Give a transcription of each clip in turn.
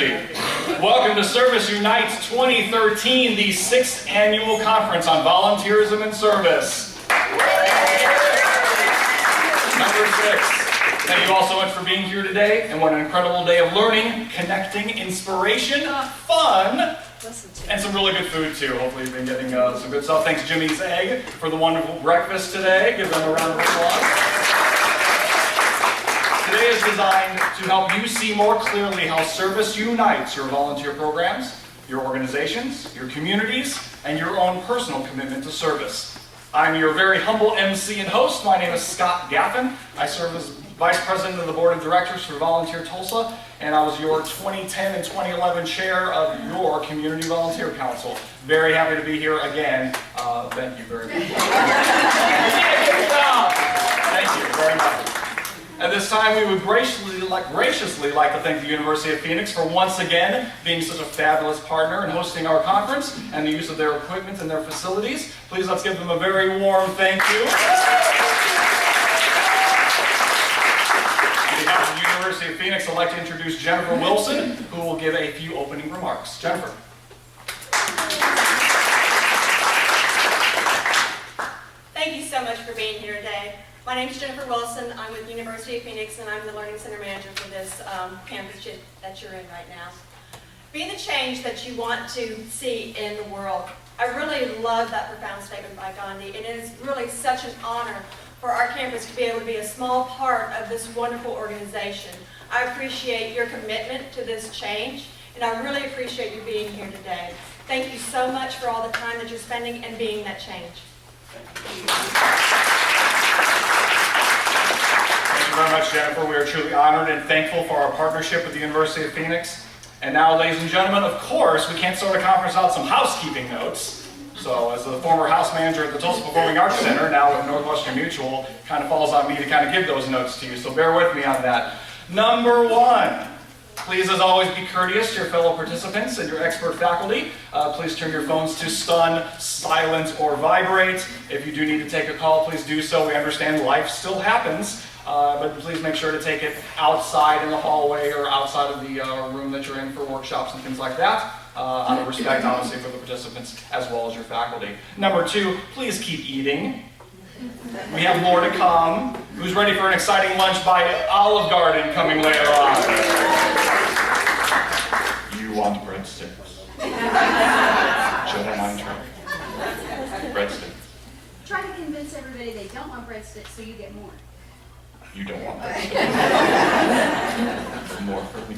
energy. Welcome to ServiceUnites 2013, the 6th annual conference on volunteerism and service. Number 6. Thank you all so much for being here today, and what an incredible day of learning, connecting, inspiration, fun, and some really good food too. Hopefully you've been getting some good stuff. Thanks Jimmy's Egg for the wonderful breakfast today. Give them a round of applause. Today is designed to help you see more clearly how service unites your volunteer programs, your organizations, your communities, and your own personal commitment to service. I'm your very humble MC and host. My name is Scott Gaffin. I serve as Vice President of the Board of Directors for Volunteer Tulsa, and I was your 2010 and 2011 chair of your Community Volunteer Council. Very happy to be here again. Thank you very much. Thank you very much. At this time, we would graciously like to thank the University of Phoenix for once again being such a fabulous partner in hosting our conference and the use of their equipment and their facilities. Please let's give them a very warm thank you. On behalf of the University of Phoenix, I'd like to introduce Jennifer Wilson, who will give a few opening remarks. Jennifer. Thank you so much for being here today. My name is Jennifer Wilson. I'm with the University of Phoenix, and I'm the Learning Center Manager for this campus that you're in right now. Be the change that you want to see in the world. I really love that profound statement by Gandhi. It is really such an honor for our campus to be able to be a small part of this wonderful organization. I appreciate your commitment to this change, and I really appreciate you being here today. Thank you so much for all the time that you're spending and being that change. Thank you very much, Jennifer. We are truly honored and thankful for our partnership with the University of Phoenix. And now, ladies and gentlemen, of course, we can't start a conference without some housekeeping notes. So, as the former house manager at the Tulsa Performing Arts Center, now with Northwestern Mutual, it kind of falls on me to kind of give those notes to you. So bear with me on that. Number 1. Please, as always, be courteous to your fellow participants and your expert faculty. Please turn your phones to stun, silent, or vibrate. If you do need to take a call, please do so. We understand life still happens, but please make sure to take it outside in the hallway or outside of the room that you're in for workshops and things like that, out of respect, obviously, for the participants as well as your faculty. Number 2, please keep eating. We have more to come. Who's ready for an exciting lunch by Olive Garden coming later on? You want breadsticks? Jedi mind trick. Breadsticks. Try to convince everybody they don't want breadsticks so you get more. You don't want breadsticks. More for me.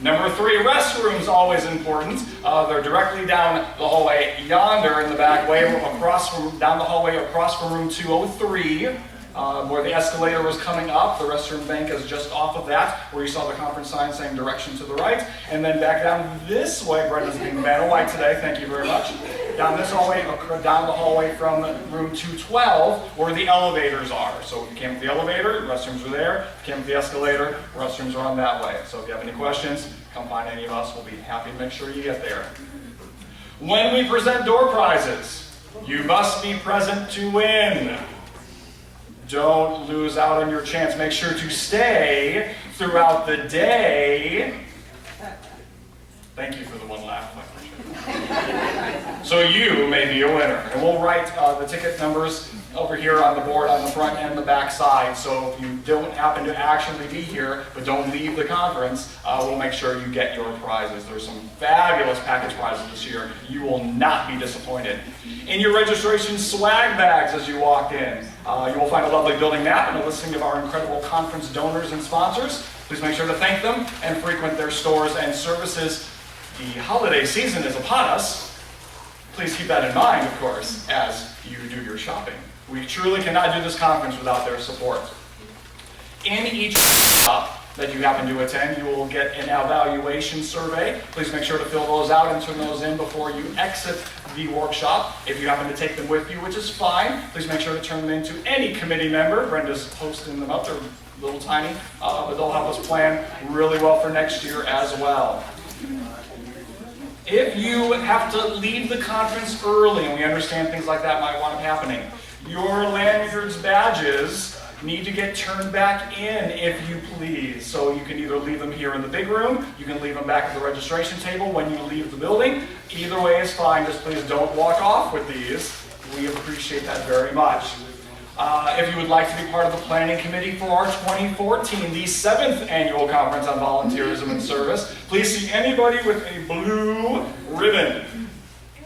Number 3, restrooms, always important. They're directly down the hallway yonder in the back way, down the hallway across from room 203, where the escalator was coming up. The restroom bank is just off of that, where you saw the conference sign saying direction to the right. And then back down this way, Brenda's being man white today, thank you very much. Down this hallway, down the hallway from room 212, where the elevators are. So if you came with the elevator, restrooms are there. If you came with the escalator, restrooms are on that way. So if you have any questions, come find any of us. We'll be happy to make sure you get there. When we present door prizes, you must be present to win. Don't lose out on your chance. Make sure to stay throughout the day. Thank you for the one laugh. So you may be a winner. And we'll write the ticket numbers over here on the board on the front and the back side. So if you don't happen to actually be here, but don't leave the conference, we'll make sure you get your prizes. There's some fabulous package prizes this year. You will not be disappointed. In your registration swag bags as you walk in, you will find a lovely building map and a listing of our incredible conference donors and sponsors. Please make sure to thank them and frequent their stores and services. The holiday season is upon us. Please keep that in mind, of course, as you do your shopping. We truly cannot do this conference without their support. In each shop that you happen to attend, you will get an evaluation survey. Please make sure to fill those out and turn those in before you exit the workshop. If you happen to take them with you, which is fine, please make sure to turn them in to any committee member. Brenda's posting them up. They're a little tiny, but they'll help us plan really well for next year as well. If you have to leave the conference early, and we understand things like that might wind up happening, your lanyards, badges need to get turned back in, if you please. So you can either leave them here in the big room, you can leave them back at the registration table when you leave the building. Either way is fine, just please don't walk off with these. We appreciate that very much. If you would like to be part of the planning committee for our 2014, the 7th annual conference on volunteerism and service, please see anybody with a blue ribbon,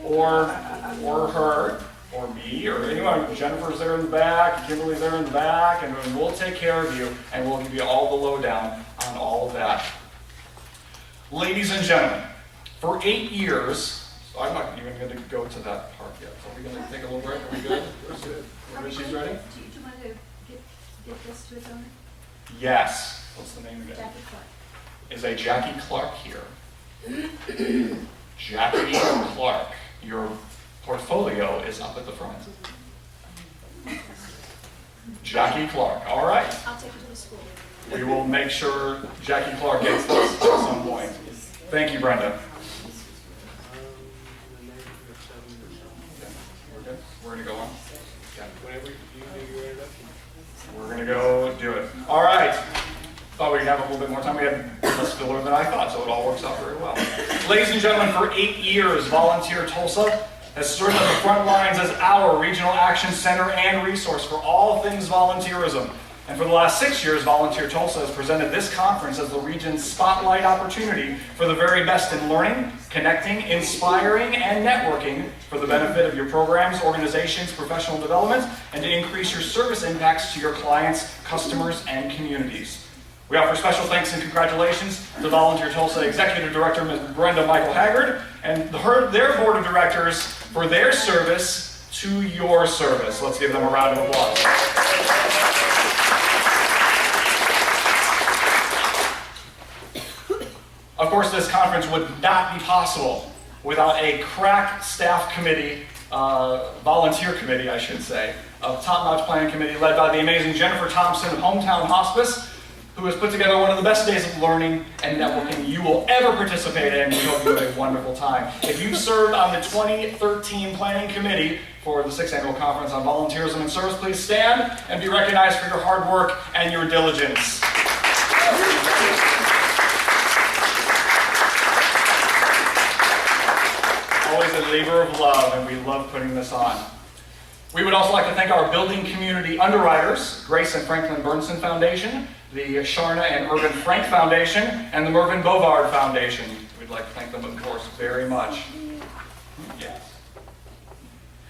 or her, or me, or anyone. Jennifer's there in the back, Kimberly's there in the back, and we'll take care of you, and we'll give you all the lowdown on all of that. Ladies and gentlemen, for 8 years, so I'm not even going to go to that part yet. Are we going to take a little break? Are we good? She's ready? Do you want to get this to its owner? Yes. What's the name again? Jackie Clark. Is a Jackie Clark here? Jackie Clark, your portfolio is up at the front. Jackie Clark, all right. I'll take you to the school. We will make sure Jackie Clark gets this at some point. Thank you, Brenda. We're good? We're going to go on? We're going to go do it. All right. Thought we'd have a little bit more time. We had less filler than I thought, so it all works out very well. Ladies and gentlemen, for 8 years, Volunteer Tulsa has served on the front lines as our regional action center and resource for all things volunteerism. And for the last 6 years, Volunteer Tulsa has presented this conference as the region's spotlight opportunity for the very best in learning, connecting, inspiring, and networking for the benefit of your programs, organizations, professional development, and to increase your service impacts to your clients, customers, and communities. We offer special thanks and congratulations to Volunteer Tulsa Executive Director Ms. Brenda Michael Haggard and their board of directors for their service to your service. Let's give them a round of applause. Of course, this conference would not be possible without a crack staff committee, volunteer committee, I should say, of top-notch planning committee led by the amazing Jennifer Thompson of Hometown Hospice, who has put together one of the best days of learning and networking you will ever participate in. We hope you have a wonderful time. If you served on the 2013 Planning Committee for the 6th Annual Conference on Volunteerism and Service, please stand and be recognized for your hard work and your diligence. Always a labor of love, and we love putting this on. We would also like to thank our building community underwriters, Grace and Franklin Burnson Foundation, the Sharna and Irvin Frank Foundation, and the Mervyn Bovard Foundation. We'd like to thank them, of course, very much. Yes.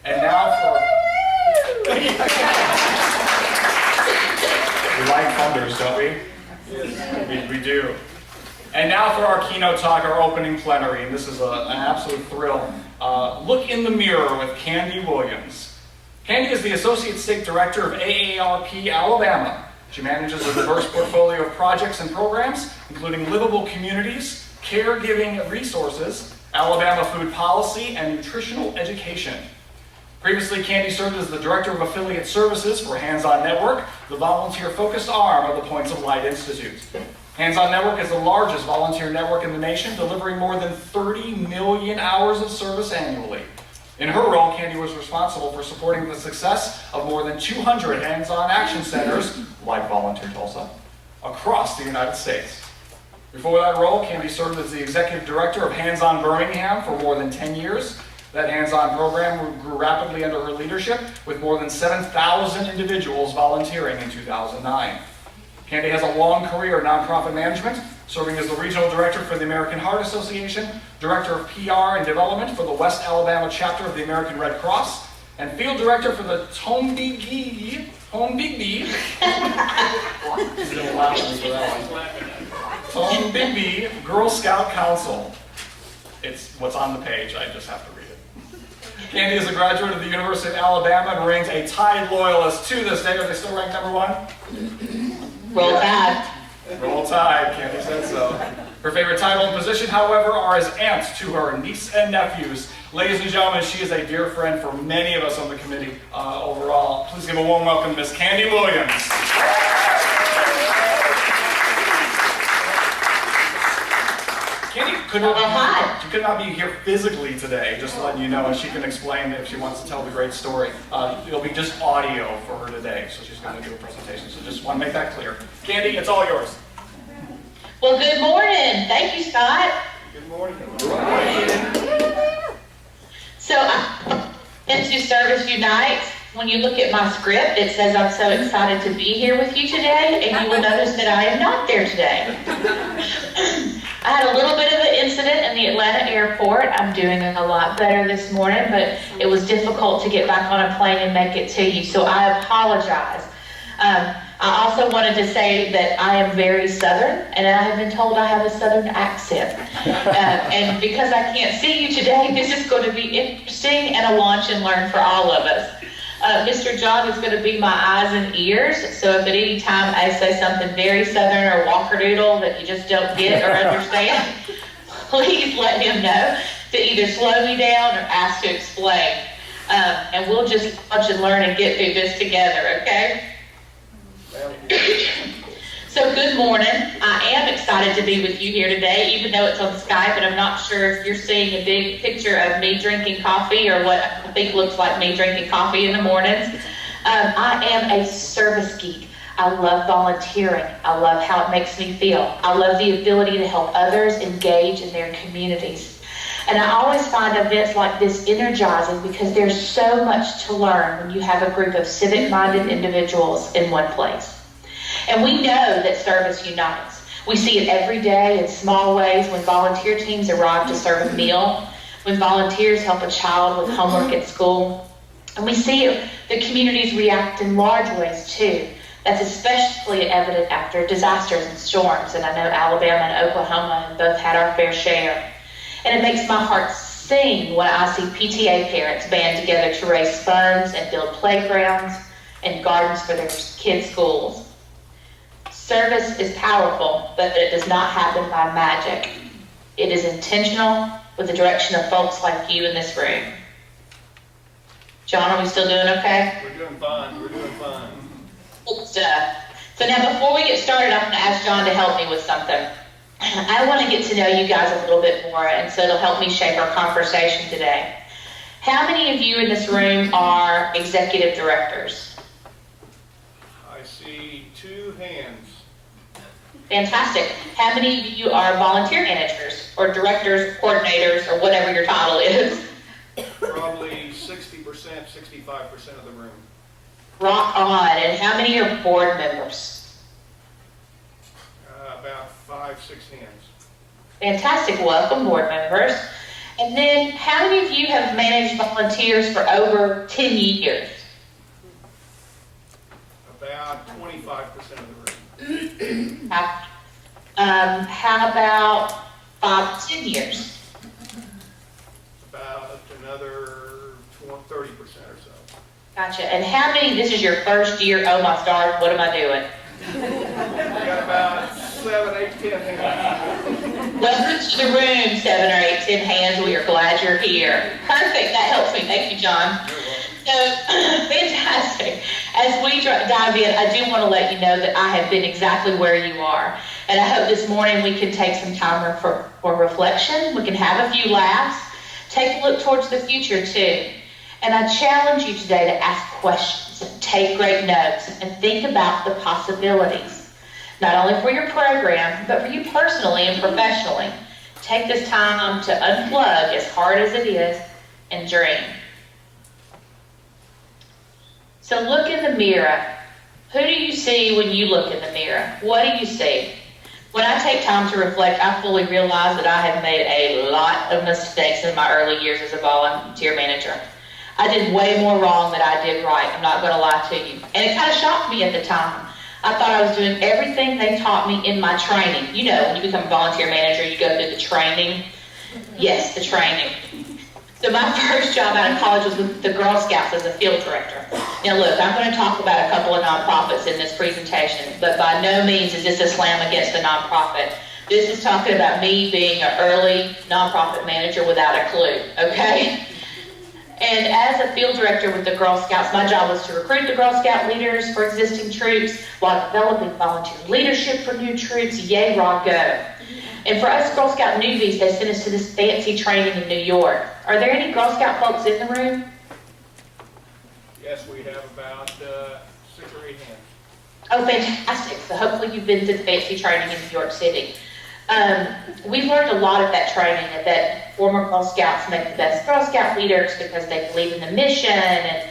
And now for... We like thunders, don't we? Yes. We do. And now for our keynote talk, our opening plenary, and this is an absolute thrill. Look in the mirror with Candy Williams. Candy is the Associate State Director of AARP Alabama. She manages a diverse portfolio of projects and programs, including livable communities, caregiving resources, Alabama food policy, and nutritional education. Previously, Candy served as the Director of Affiliate Services for Hands-On Network, the volunteer-focused arm of the Points of Light Institute. Hands-On Network is the largest volunteer network in the nation, delivering more than 30 million hours of service annually. In her role, Candy was responsible for supporting the success of more than 200 hands-on action centers, like Volunteer Tulsa, across the United States. Before that role, Candy served as the Executive Director of Hands-On Birmingham for more than 10 years. That hands-on program grew rapidly under her leadership, with more than 7,000 individuals volunteering in 2009. Candy has a long career in nonprofit management, serving as the Regional Director for the American Heart Association, Director of PR and Development for the West Alabama chapter of the American Red Cross, and Field Director for the Tombigbee Girl Scout Council. It's what's on the page, I just have to read it. Candy is a graduate of the University of Alabama and remains a Tide loyalist to this day. Are they still ranked #1? Roll Tide. Roll Tide, Candy said so. Her favorite title and position, however, are as aunts to her niece and nephews. Ladies and gentlemen, she is a dear friend for many of us on the committee overall. Please give a warm welcome to Miss Candy Williams. Candy could not, Hi. she could not be here physically today, just letting you know, and she can explain if she wants to tell the great story. It'll be just audio for her today, so she's going to do a presentation. So just want to make that clear. Candy, it's all yours. Well, good morning. Thank you, Scott. Good morning. So I'm into ServiceUnites. When you look at my script, it says I'm so excited to be here with you today, and you will notice that I am not there today. I had a little bit of an incident in the Atlanta airport. I'm doing a lot better this morning, but it was difficult to get back on a plane and make it to you, so I apologize. I also wanted to say that I am very Southern, and I have been told I have a Southern accent. And because I can't see you today, this is going to be interesting and a launch and learn for all of us. Mr. John is going to be my eyes and ears, so if at any time I say something very Southern or walker-doodle that you just don't get or understand, please let him know to either slow me down or ask to explain. And we'll just launch and learn and get through this together, okay? So good morning. I am excited to be with you here today, even though it's on Skype, and I'm not sure if you're seeing a big picture of me drinking coffee or what I think looks like me drinking coffee in the mornings. I am a service geek. I love volunteering. I love how it makes me feel. I love the ability to help others engage in their communities. And I always find events like this energizing because there's so much to learn when you have a group of civic-minded individuals in one place. And we know that service unites. We see it every day in small ways when volunteer teams arrive to serve a meal, when volunteers help a child with homework at school. And we see the communities react in large ways too. That's especially evident after disasters and storms. And I know Alabama and Oklahoma have both had our fair share. And it makes my heart sing when I see PTA parents band together to raise funds and build playgrounds and gardens for their kids' schools. Service is powerful, but it does not happen by magic. It is intentional with the direction of folks like you in this room. John, are we still doing okay? We're doing fine. We're doing fine. Good stuff. So now before we get started, I'm going to ask John to help me with something. I want to get to know you guys a little bit more, and so it'll help me shape our conversation today. How many of you in this room are executive directors? I see 2 hands. Fantastic. How many of you are volunteer managers or directors, coordinators, or whatever your title is? Probably 60%, 65% of the room. Rock on. And how many are board members? About 5, 6 hands. Fantastic. Welcome, board members. And then how many of you have managed volunteers for over 10 years? About 25% of the room. How about 5 to 10 years? About another 30% or so. Gotcha. And how many, this is your first year, oh my stars, what am I doing? We got about 7, 8, 10 hands. Welcome to the room, 7 or 8, 10 hands. We are glad you're here. Perfect. That helps me. Thank you, John. So, fantastic. As we dive in, I do want to let you know that I have been exactly where you are. And I hope this morning we can take some time for reflection. We can have a few laughs. Take a look towards the future, too. And I challenge you today to ask questions, take great notes, and think about the possibilities. Not only for your program, but for you personally and professionally. Take this time to unplug, as hard as it is, and dream. So look in the mirror. Who do you see when you look in the mirror? What do you see? When I take time to reflect, I fully realize that I have made a lot of mistakes in my early years as a volunteer manager. I did way more wrong than I did right. I'm not going to lie to you. And it kind of shocked me at the time. I thought I was doing everything they taught me in my training. You know, when you become a volunteer manager, you go through the training. Yes, the training. So my first job out of college was with the Girl Scouts as a field director. Now look, I'm going to talk about a couple of nonprofits in this presentation, but by no means is this a slam against the nonprofit. This is talking about me being an early nonprofit manager without a clue, okay? And as a field director with the Girl Scouts, my job was to recruit the Girl Scout leaders for existing troops while developing volunteer leadership for new troops. Yay, raw, go. And for us Girl Scout newbies, they sent us to this fancy training in New York. Are there any Girl Scout folks in the room? Yes, we have about 6 or 8 hands. Oh, fantastic. So hopefully you've been to the fancy training in New York City. We've learned a lot of that training, that former Girl Scouts make the best Girl Scout leaders because they believe in the mission, and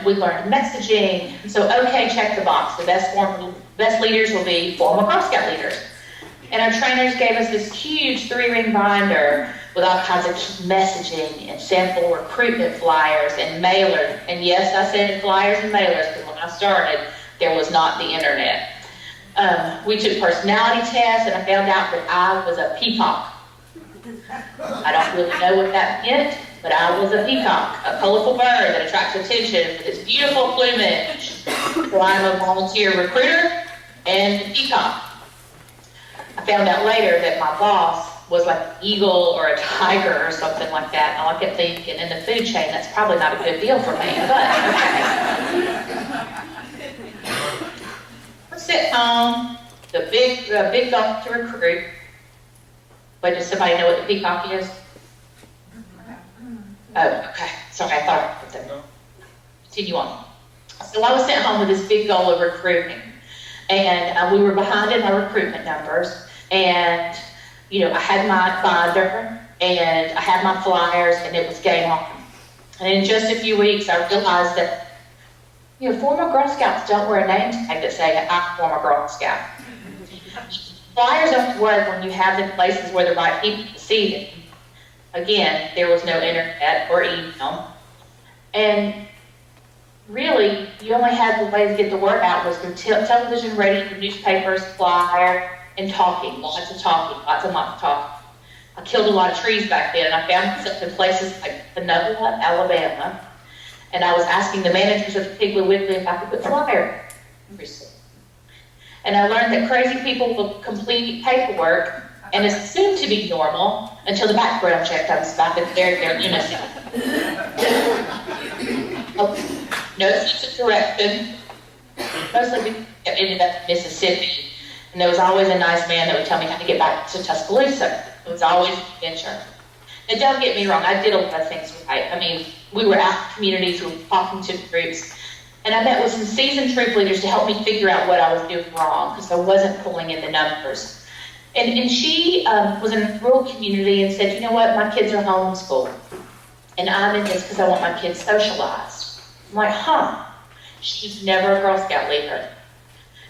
we learned messaging. So, okay, check the box. The best leaders will be former Girl Scout leaders. And our trainers gave us this huge 3-ring binder with all kinds of messaging and sample recruitment flyers and mailers. And yes, I said flyers and mailers because when I started, there was not the internet. We took personality tests, and I found out that I was a peacock. I don't really know what that meant, but I was a peacock, a colorful bird that attracts attention with its beautiful plumage. So I'm a volunteer recruiter and a peacock. I found out later that my boss was like an eagle or a tiger or something like that. And I kept thinking, in the food chain, that's probably not a good deal for me, but okay. Let's sit home, the big goal to recruit. Wait, does somebody know what the peacock is? Oh, okay. Sorry, I thought I put that. Continue on. So I was sent home with this big goal of recruiting. And we were behind in our recruitment numbers. And, I had my binder, and I had my flyers, and it was game on. And in just a few weeks, I realized that, former Girl Scouts don't wear a name tag that say, I'm a former Girl Scout. Flyers don't work when you have them in places where the right people can see them. Again, there was no internet or email. And really, you only had the way to get the word out was through television, radio, newspapers, flyer, and talking. Lots of talking. I killed a lot of trees back then. I found myself in places like Panola, Alabama, and I was asking the managers of the Piggly Wiggly if I could put flyer. And I learned that crazy people will complete paperwork and assumed to be normal until the background check comes back and they're innocent. No sense of direction. Mostly we ended up in Mississippi, and there was always a nice man that would tell me how to get back to Tuscaloosa. It was always an adventure. And don't get me wrong, I did a lot of things right. I mean, we were out in communities, we were talking to groups, and I met with some seasoned troop leaders to help me figure out what I was doing wrong, because I wasn't pulling in the numbers. And she was in a rural community and said, you know what, my kids are homeschooled, and I'm in this because I want my kids socialized. I'm like, huh. She's never a Girl Scout leader.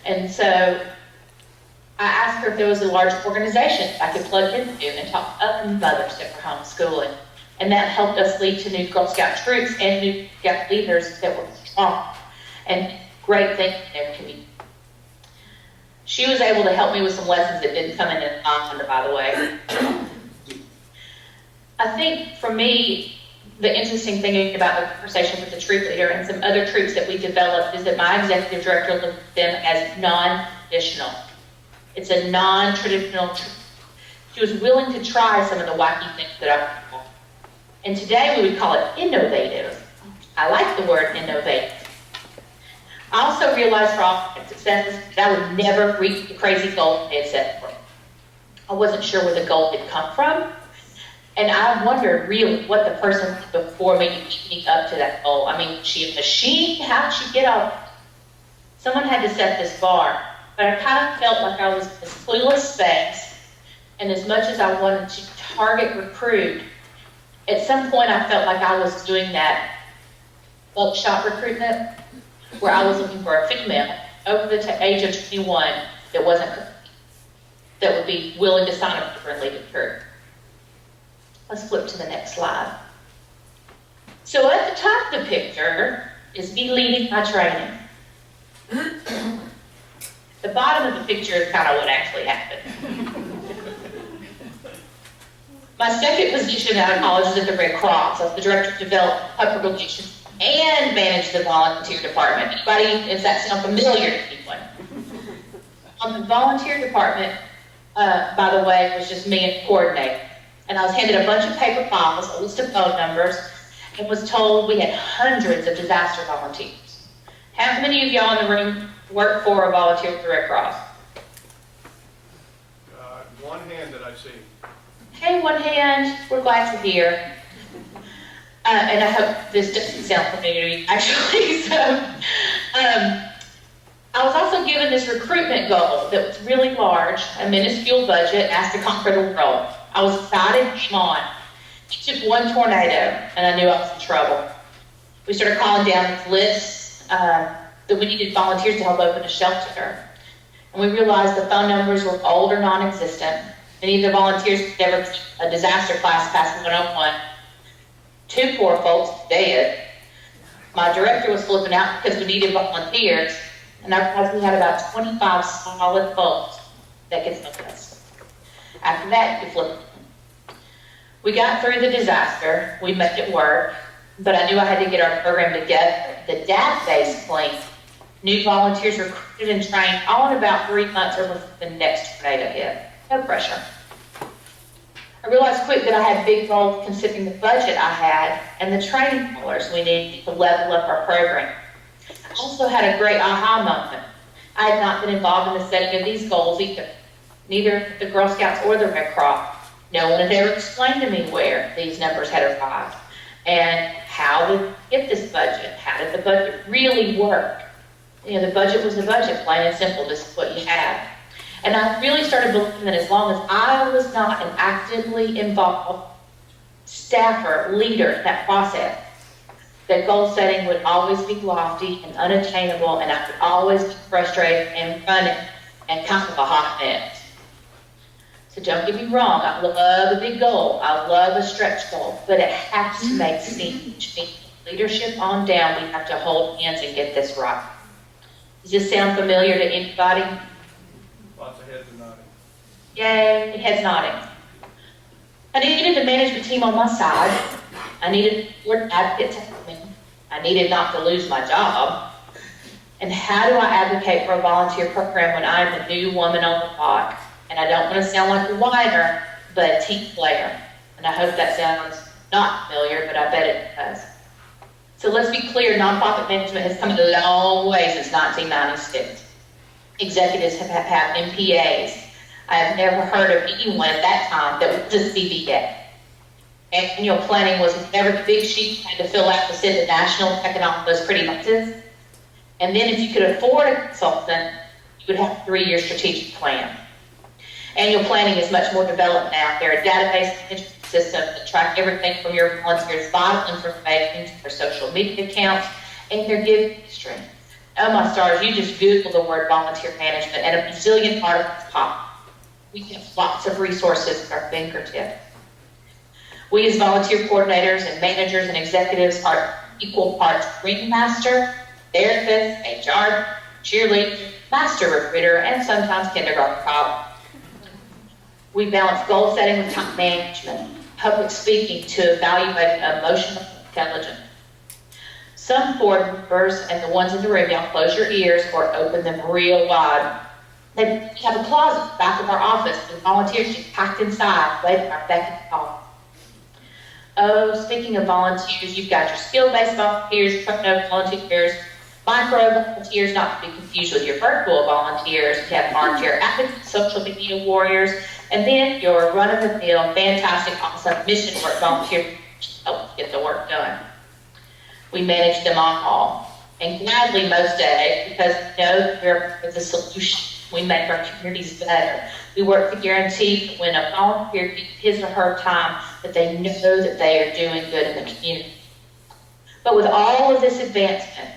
And so I asked her if there was a large organization I could plug into and talk to other mothers that were homeschooling. And that helped us lead to new Girl Scout troops and new Scout leaders that were strong and great things in their community. She was able to help me with some lessons that didn't come in the calendar, by the way. I think for me, the interesting thing about the conversation with the troop leader and some other troops that we developed is that my executive director looked at them as non-traditional. It's a non-traditional troop. She was willing to try some of the wacky things that I would. And today we would call it innovative. I like the word innovative. I also realized for all my successes that I would never reach the crazy goal they had set for me. I wasn't sure where the goal had come from. And I wondered really what the person before me leading up to that goal. I mean, was she a machine? How did she get off? Someone had to set this bar. But I kind of felt like I was in this clueless space. And as much as I wanted to target recruit, at some point I felt like I was doing that buckshot recruitment where I was looking for a female over the age of 21 that would be willing to sign up for a lead recruit. Let's flip to the next slide. So at the top of the picture is me leading my training. The bottom of the picture is kind of what actually happened. My second position out of college was at the Red Cross. I was the director of development, public relations, and managed the volunteer department. Anybody, does that sound familiar to anyone? On the volunteer department, by the way, it was just me and coordinator. And I was handed a bunch of paper files, a list of phone numbers, and was told we had hundreds of disaster volunteers. How many of y'all in the room work for or volunteer with the Red Cross? One hand Okay, one hand, we're glad you're here. And I hope this doesn't sound familiar to you, actually. I was also given this recruitment goal that was really large, a minuscule budget, asked to conquer the world. I was excited, came on. It took one tornado, and I knew I was in trouble. We started calling down these lists that we needed volunteers to help open a shelter. And we realized the phone numbers were old or non-existent. Many of the volunteers had never took a disaster class past 101. 2 poor folks dead. My director was flipping out because we needed volunteers, and I realized we had about 25 solid folks that could help us. After that, we flipped. We got through the disaster. We made it work, but I knew I had to get our program together. The database clean. New volunteers recruited and trained all in about 3 months or before the next tornado hit. No pressure. I realized quick that I had big goals considering the budget I had and the training dollars we needed to level up our program. I also had a great aha moment. I had not been involved in the setting of these goals either, neither the Girl Scouts or the Red Cross. No one had ever explained to me where these numbers had arrived and how to get this budget. How did the budget really work? You know, the budget was the budget, plain and simple. This is what you have. And I really started believing that as long as I was not an actively involved staffer, leader in that process, that goal setting would always be lofty and unattainable, and I would always be frustrated and running and kind of a hot mess. So don't get me wrong, I love a big goal. I love a stretch goal, but it has to make sense. Leadership on down, we have to hold hands and get this right. Does this sound familiar to anybody? Lots of heads nodding. Yay, heads nodding. I needed a management team on my side. I needed a board advocate to help me. I needed not to lose my job. And how do I advocate for a volunteer program when I'm a new woman on the block? And I don't want to sound like a whiner, but a team player. And I hope that sounds not familiar, but I bet it does. So let's be clear, nonprofit management has come a long way since 1996. Executives have MPAs. I have never heard of anyone at that time that was a CBA. Annual planning was never the big sheet you had to fill out to send the national economic those pretty boxes. And then if you could afford a consultant, you would have a 3-year strategic plan. Annual planning is much more developed now. There are database management systems that track everything from your volunteers' vital information to their social media accounts and their giving history. Oh my stars, you just Google the word volunteer management and a bazillion articles pop. We have lots of resources at our fingertips. We as volunteer coordinators and managers and executives are equal parts ringmaster, therapist, HR, cheerleader, master recruiter, and sometimes kindergarten cop. We balance goal setting with time management, public speaking to evaluate emotional intelligence. Some board members and the ones in the room, y'all close your ears or open them real wide. They have a closet back of our office with volunteers just packed inside, waiting for our beck and call. Oh, speaking of volunteers, you've got your skill-based volunteers, turnover volunteers, micro volunteers, not to be confused with your virtual volunteers. You have volunteer advocates, social media warriors, and then your run-of-the-mill, fantastic, awesome mission work volunteers help get the work done. We manage them all, and gladly most days, because we know we're the solution. We make our communities better. We work to guarantee that when a volunteer gets his or her time, that they know that they are doing good in the community. But with all of this advancement,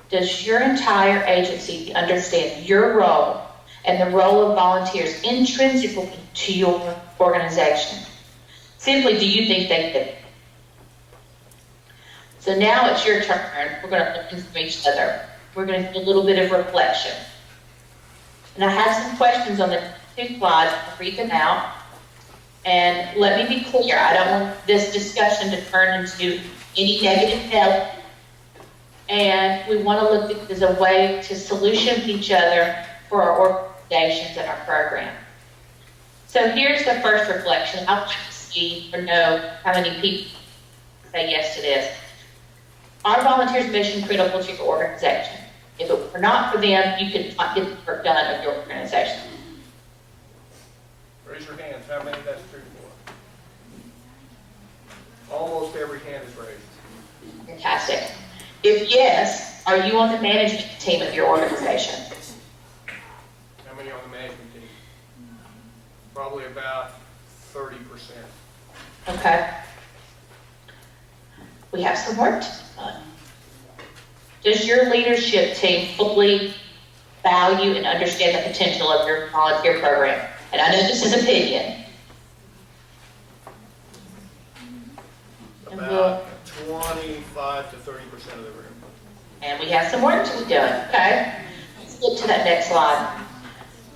does your entire agency understand your role and the role of volunteers intrinsically to your organization? Simply, do you think they do? So now it's your turn. We're going to look into each other. We're going to do a little bit of reflection. And I have some questions on the 2 slides. I'll read them out. And let me be clear, I don't want this discussion to turn into any negative help. And we want to look at this as a way to solution each other for our organizations and our program. So here's the first reflection. I'd like to see or know how many people say yes to this. Are volunteers mission critical to your organization? If it were not for them, you could not get the work done of your organization. Raise your hands, how many that's true for? every hand is raised. Fantastic. If yes, are you on the management team of your organization? How many on the management team? Probably about 30%. Okay. We have some work to be done. Does your leadership team fully value and understand the potential of your volunteer program? And I know this is opinion. About 25 to 30% of the room. And we have some work to be done, okay? Let's look to that next slide.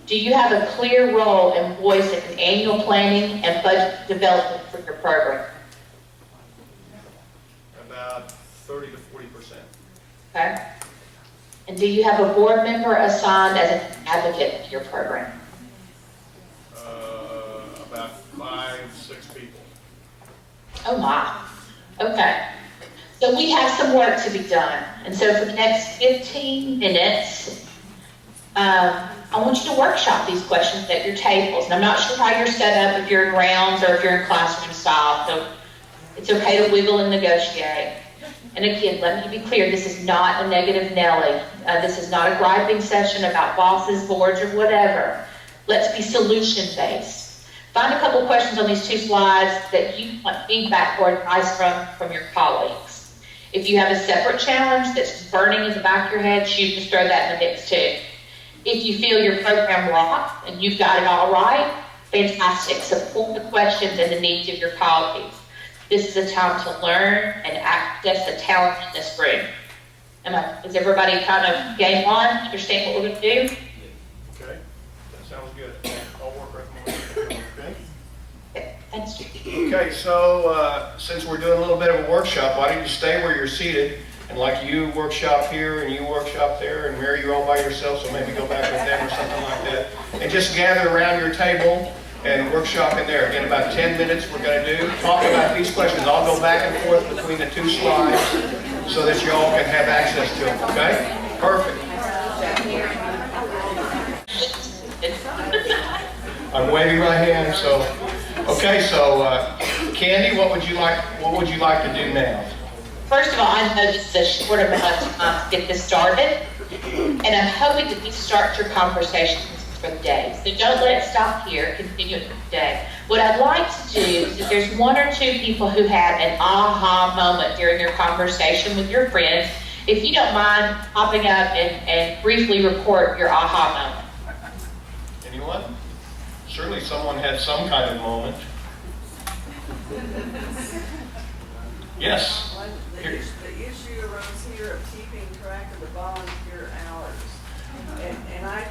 Do you have a clear role and voice in annual planning and budget development for your program? About 30 to 40%. Okay? And do you have a board member assigned as an advocate for your program? About 5, 6 people. Oh my. Okay. So we have some work to be done. And so for the next 15 minutes, I want you to workshop these questions at your tables. And I'm not sure how you're set up, if you're in rounds or if you're in classroom style. So it's okay to wiggle and negotiate. And again, let me be clear, this is not a negative Nelly. This is not a griping session about bosses, boards, or whatever. Let's be solution-based. Find a couple questions on these 2 slides that you want feedback or advice from your colleagues. If you have a separate challenge that's burning in the back of your head, just throw that in the mix too. If you feel your program rocked and you've got it all right, fantastic. Support the questions and the needs of your colleagues. This is a time to learn and access the talent in this room. Is everybody kind of game on? Understand what we're going to do? Okay, that sounds good. I'll work recommendation. Okay. Thanks. Okay, so since we're doing a little bit of a workshop, why don't you stay where you're seated? And like you workshop here and you workshop there, and Mary, you're all by yourself, so maybe go back with them or something like that. And just gather around your table and workshop in there. Again, about 10 minutes we're going to do. Talk about these questions. I'll go back and forth between the 2 slides so that you all can have access to them, okay? Perfect. I'm waving my hand, so, okay, so Candy, what would you like to do now? First of all, I know this is a short amount of time to get this started, and I'm hoping that you start your conversations for the day. So don't let it stop here, continue it for the day. What I'd like to do is if there's 1 or 2 people who had an aha moment during your conversation with your friends, if you don't mind popping up and briefly report your aha moment. Anyone? Surely someone had some kind of moment. Yes. The issue arose here of keeping track of the volunteer hours. And I,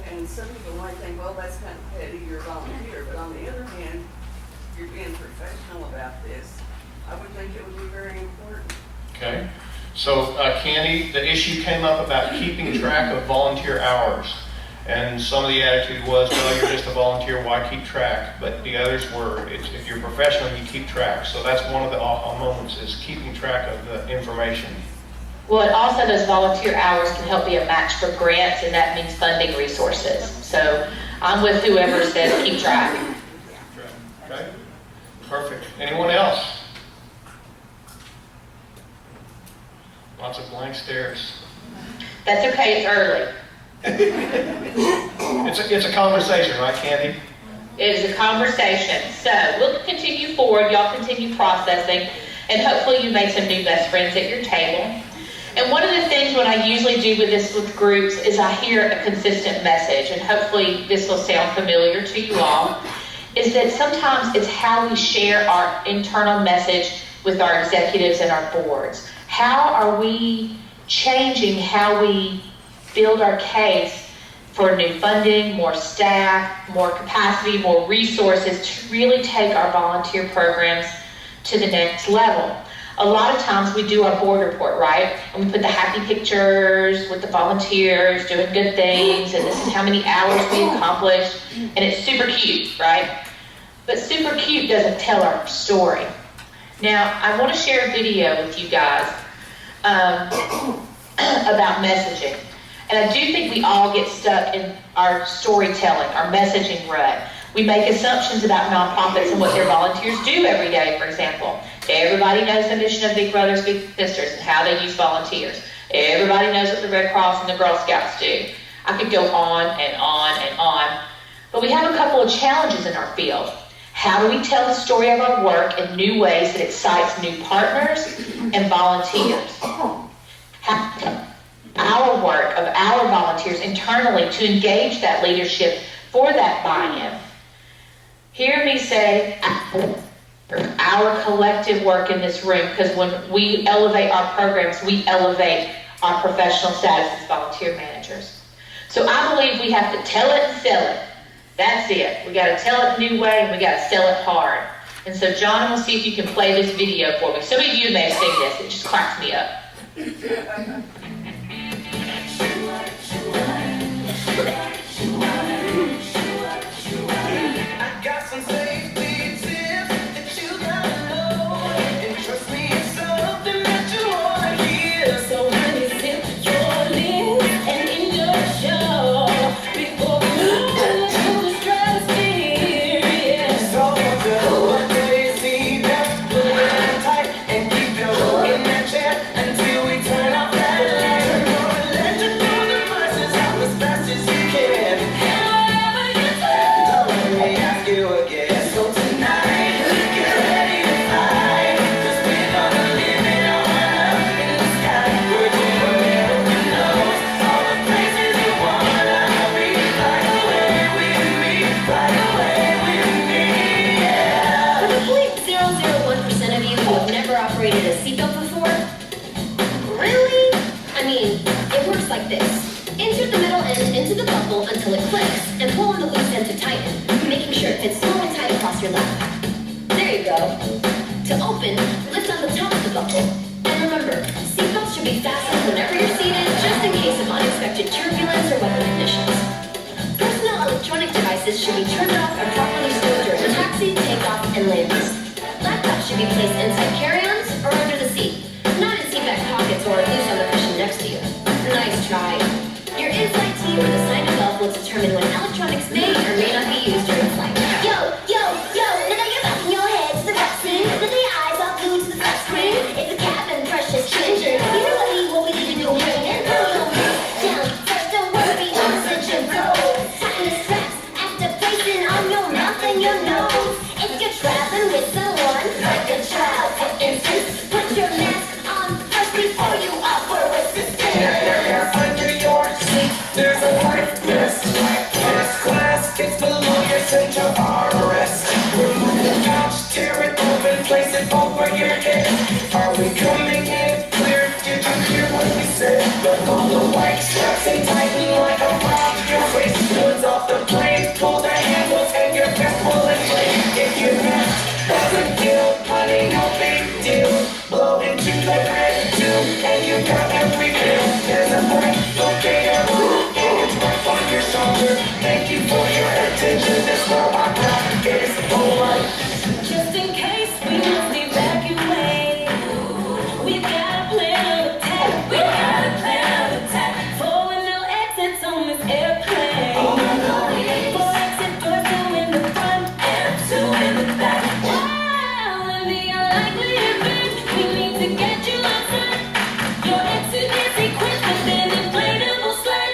and some people might think, well, that's kind of petty, you're a volunteer. But on the other hand, if you're being professional about this, I would think it would be very important. Okay. So, Candy, the issue came up about keeping track of volunteer hours. And some of the attitude was, well, you're just a volunteer, why keep track? But the others were, if you're professional, you keep track. So that's one of the aha moments, is keeping track of the information. Well, and also those volunteer hours can help be a match for grants, and that means funding resources. So I'm with whoever says keep track. Okay, perfect. Anyone else? Lots of blank stares. That's okay, it's early. It's a conversation, right, Candy? It is a conversation. So we'll continue forward, y'all continue processing, and hopefully you make some new best friends at your table. And one of the things what I usually do with groups is I hear a consistent message, and hopefully this will sound familiar to you all, is that sometimes it's how we share our internal message with our executives and our boards. How are we changing how we build our case for new funding, more staff, more capacity, more resources to really take our volunteer programs to the next level? A lot of times we do our board report, right? And we put the happy pictures with the volunteers doing good things, and this is how many hours we accomplished, and it's super cute, right? But super cute doesn't tell our story. Now, I want to share a video with you guys about messaging. And I do think we all get stuck in our storytelling, our messaging rut. We make assumptions about nonprofits and what their volunteers do every day, for example. They Everybody knows the mission of Big Brothers Big Sisters and how they use volunteers. Everybody knows what the Red Cross and the Girl Scouts do. I could go on and on and on. But we have a couple of challenges in our field. How do we tell the story of our work in new ways that excites new partners and volunteers? Our work of our volunteers internally to engage that leadership for that buy-in. Hear me say our collective work in this room, because when we elevate our programs, we elevate our professional status as volunteer managers. So I believe we have to tell it and sell it. That's it. We got to tell it a new way and we got to sell it hard. And so John, I'm going to see if you can play this video for me. Some of you may have seen this. It just cracks me up. I got some safety tips that you gotta know, and trust me, it's something that you wanna hear. So when you sip your lips and in your show, before you stratosphere, yeah. So what they see, that's pulling tight, and keep you in that chair until we turn off that light. Turn on electrical devices out as fast as you can. Let me ask you again. So tonight, get ready to fly, 'cause we're gonna live it on up in the sky. We're doing America knows all the places you wanna be. Fly away with me, fly away with me, yeah. For the 0.001% of you who have never operated a seatbelt before, really? I mean, it works like this. Insert the metal end into the buckle until it clicks, and pull on the loose end to tighten, making sure it fits small and tight across your lap. There you go. To open, lift on the top of the buckle. And remember, seatbelts should be fastened whenever you're seated, just in case of unexpected turbulence or weather conditions. Personal electronic devices should be turned off and properly stored during taxi, takeoff, and landing. Laptops should be placed inside carry-ons or under the seat, not in seatback pockets or loose on the cushion next to you. Nice try. Your in-flight team with assigned above will determine when electronics may or may not be used during flight. Yo, yo, yo, now you're backing your head to the vaccine, with the eyes all glued to the flat screen. It's a cabin precious stranger. You know what we need to do here and pull your hands down. First, don't worry, oxygen flows. Tighten the straps after placing on your mouth and your nose. If you're traveling with someone, like a child, for instance, put your mask on first before you offer assistance. Under your seat, there's a life vest. First class, it's below your central arrest. Remove the couch, tear it open, place it over your head. Are we coming in clear? Did you hear what we said? Look on the white straps and tighten like around your waist. Woods off the plane, pull the handles and your vest will inflate. If your mask doesn't deal, honey, no big deal. Blow into the red tube and you got every pill. There's a bright bouquet of blue and it's right on your shoulder. Thank you for your attention. This world I got is over. Just in case we must evacuate, we've got a plan of attack. We've got a plan of attack. 4 and no exits on this airplane. 4 exit doors, 2 in the front and 2 in the back. Wow, in the unlikely event we need to get you outside, your exit is equipped with an inflatable sled.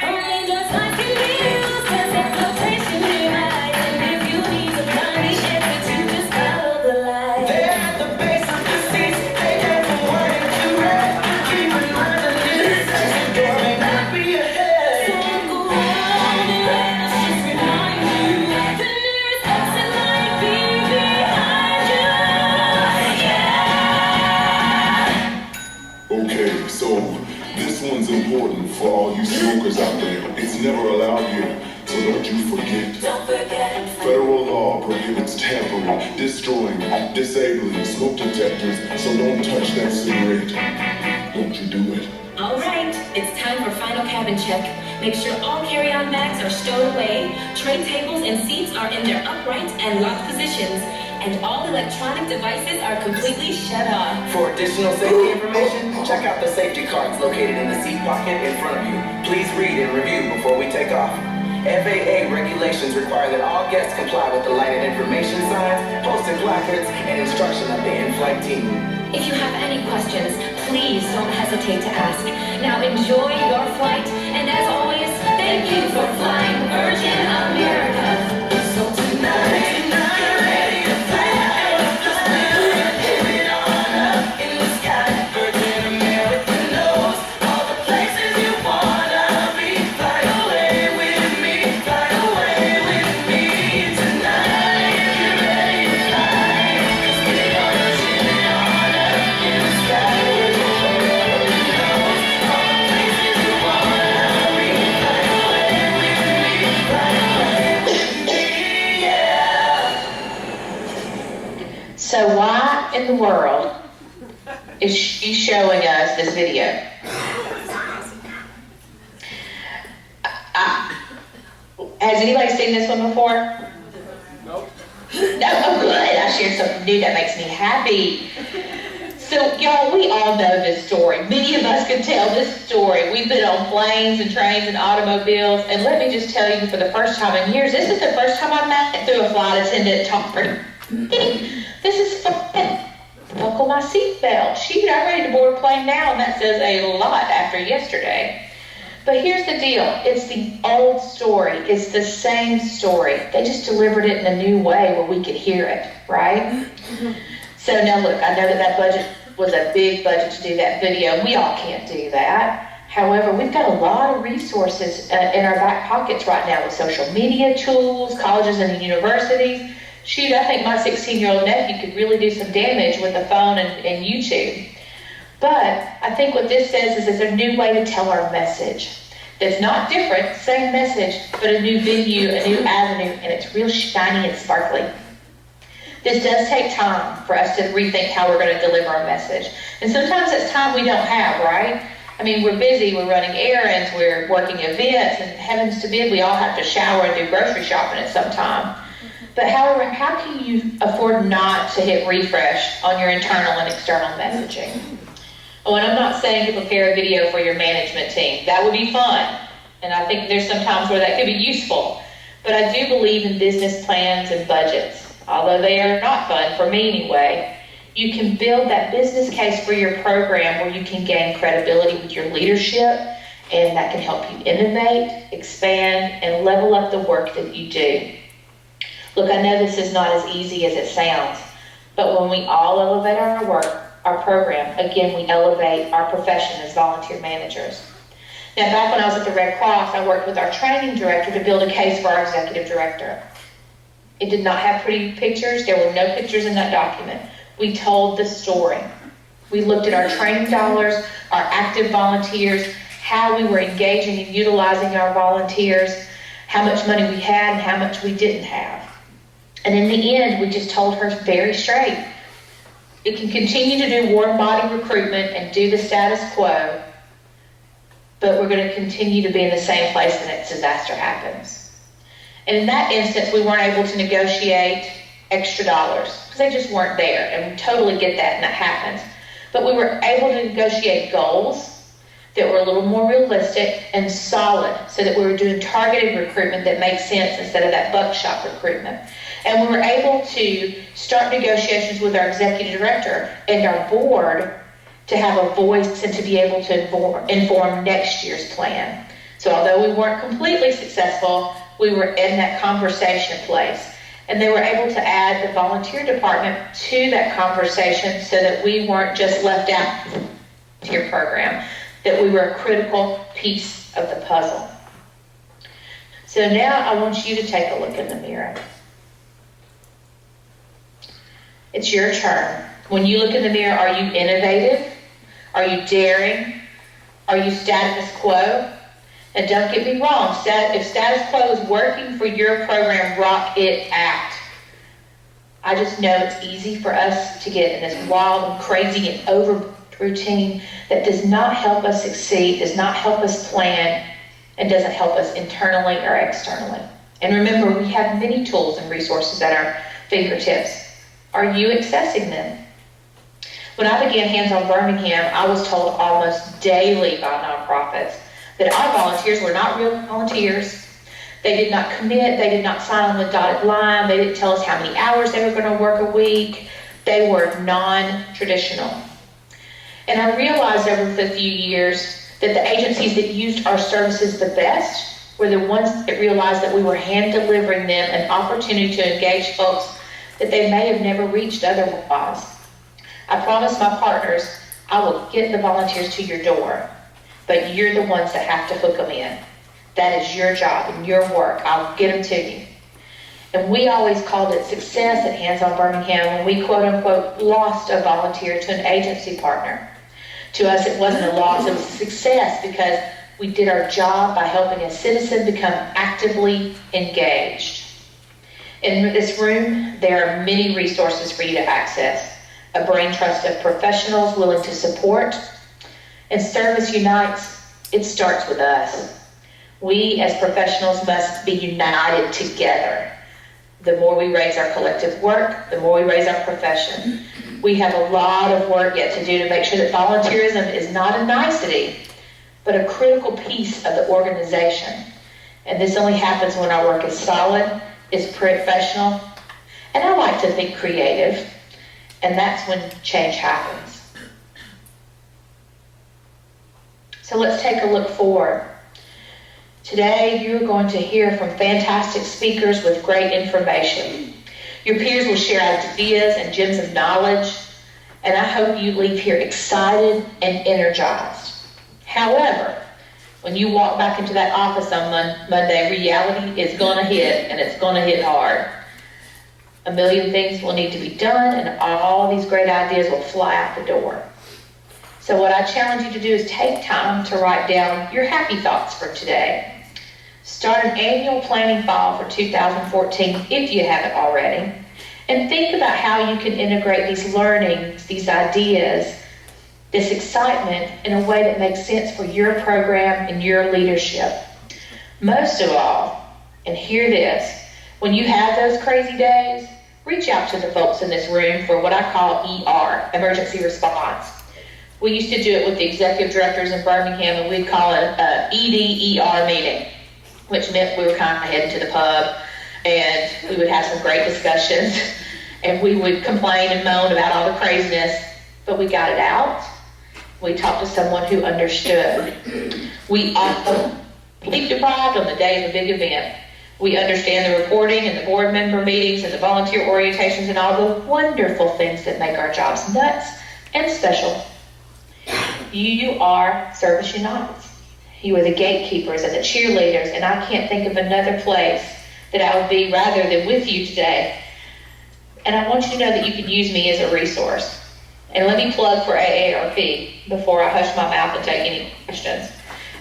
Only does high can be used as a flotation device. And if you need to find the exit, you just follow the light. They're at the base of the seats. They got the white to red. Keep in mind that this exit door may not be ahead. So go on and let's just remind you, the nearest exit might be behind you. Yeah! Okay, so this one's important for all you smokers out there. It's never allowed here, so don't you forget. Don't forget. Federal law prohibits tampering, destroying, disabling smoke detectors, so don't touch that cigarette. Don't you do it. All right, it's time for final cabin check. Make sure all carry-on bags are stowed away. Tray tables and seats are in their upright and locked positions. And all electronic devices are completely shut off. For additional safety information, check out the safety cards located in the seat pocket in front of you. Please read and review before we take off. FAA regulations require that all guests comply with the lighted information signs, posted placards, and instruction of the in-flight team. If you have any questions, please don't hesitate to ask. Now enjoy your flight, and as always, thank you for flying Virgin America. So tonight, you're ready to fly. Just live it on up in the sky. Virgin America knows all the places you wanna be. Fly away with me, fly away with me tonight. You're ready to fly. Just get on up in the sky. Virgin America knows all the places you wanna be. Fly away with me, fly away with me, yeah. So why in the world is she showing us this video? Has anybody seen this one before? Nope. No, oh good, I shared something new that makes me happy. So y'all, we all know this story. Many of us can tell this story. We've been on planes and trains and automobiles, and let me just tell you, for the first time in years, this is the first time I met through a flight attendant talking. This is fun. Buckle my seatbelt. Shoot, I'm ready to board a plane now, and that says a lot after yesterday. But here's the deal. It's the old story. It's the same story. They just delivered it in a new way where we could hear it, right? So now look, I know that budget was a big budget to do that video. We all can't do that. However, we've got a lot of resources in our back pockets right now with social media tools, colleges and universities. Shoot, I think my 16-year-old nephew could really do some damage with a phone and YouTube. But I think what this says is it's a new way to tell our message. That's not different, same message, but a new venue, a new avenue, and it's real shiny and sparkly. This does take time for us to rethink how we're going to deliver our message. And sometimes it's time we don't have, right? I mean, we're busy, we're running errands, we're working events, and heavens forbid we all have to shower and do grocery shopping at some time. But however, how can you afford not to hit refresh on your internal and external messaging? Oh, and I'm not saying to prepare a video for your management team. That would be fun. And I think there's some times where that could be useful. But I do believe in business plans and budgets. Although they are not fun, for me anyway, you can build that business case for your program where you can gain credibility with your leadership, and that can help you innovate, expand, and level up the work that you do. Look, I know this is not as easy as it sounds, but when we all elevate our work, our program, again, we elevate our profession as volunteer managers. Now, back when I was at the Red Cross, I worked with our training director to build a case for our executive director. It did not have pretty pictures. There were no pictures in that document. We told the story. We looked at our training dollars, our active volunteers, how we were engaging and utilizing our volunteers, how much money we had and how much we didn't have. And in the end, we just told her very straight, it can continue to do warm body recruitment and do the status quo, but we're going to continue to be in the same place when a disaster happens. And in that instance, we weren't able to negotiate extra dollars because they just weren't there. And we totally get that, and that happens. But we were able to negotiate goals that were a little more realistic and solid so that we were doing targeted recruitment that makes sense instead of that buckshot recruitment. And we were able to start negotiations with our executive director and our board to have a voice and to be able to inform next year's plan. So although we weren't completely successful, we were in that conversation place. And they were able to add the volunteer department to that conversation so that we weren't just left out of the volunteer program, that we were a critical piece of the puzzle. So now I want you to take a look in the mirror. It's your turn. When you look in the mirror, are you innovative? Are you daring? Are you status quo? And don't get me wrong, if status quo is working for your program, rock it out. I just know it's easy for us to get in this wild and crazy and over routine that does not help us succeed, does not help us plan, and doesn't help us internally or externally. And remember, we have many tools and resources at our fingertips. Are you accessing them? When I began Hands on Birmingham, I was told almost daily by nonprofits that our volunteers were not real volunteers, They did not commit. They did not sign on the dotted line. They didn't tell us how many hours they were going to work a week. They were non-traditional. And I realized over the few years that the agencies that used our services the best were the ones that realized that we were hand-delivering them an opportunity to engage folks that they may have never reached otherwise. I promised my partners, I will get the volunteers to your door, but you're the ones that have to hook them in. That is your job and your work. I'll get them to you. And we always called it success at Hands On Birmingham when we quote-unquote lost a volunteer to an agency partner. To us, it wasn't a loss, it was a success because we did our job by helping a citizen become actively engaged. In this room, there are many resources for you to access. A brain trust of professionals willing to support. And Service Unites, it starts with us. We as professionals must be united together. The more we raise our collective work, the more we raise our profession. We have a lot of work yet to do to make sure that volunteerism is not a nicety, but a critical piece of the organization. And this only happens when our work is solid, is professional, and I like to think creative. And that's when change happens. So let's take a look forward. Today, you're going to hear from fantastic speakers with great information. Your peers will share ideas and gems of knowledge, and I hope you leave here excited and energized. However, when you walk back into that office on Monday, reality is going to hit, and it's going to hit hard. A million things will need to be done, and all these great ideas will fly out the door. So what I challenge you to do is take time to write down your happy thoughts for today. Start an annual planning file for 2014 if you haven't already, and think about how you can integrate these learnings, these ideas, this excitement in a way that makes sense for your program and your leadership. Most of all, and hear this, when you have those crazy days, reach out to the folks in this room for what I call ER, emergency response. We used to do it with the executive directors in Birmingham, and we'd call it an ED-ER meeting, which meant we were kind of heading to the pub, and we would have some great discussions, and we would complain and moan about all the craziness, but we got it out. We talked to someone who understood. We often sleep deprived on the day of a big event. We understand the reporting and the board member meetings and the volunteer orientations and all the wonderful things that make our jobs nuts and special. You are Service Unites. You are the gatekeepers and the cheerleaders, and I can't think of another place that I would be rather than with you today. And I want you to know that you can use me as a resource. And let me plug for AARP before I hush my mouth and take any questions.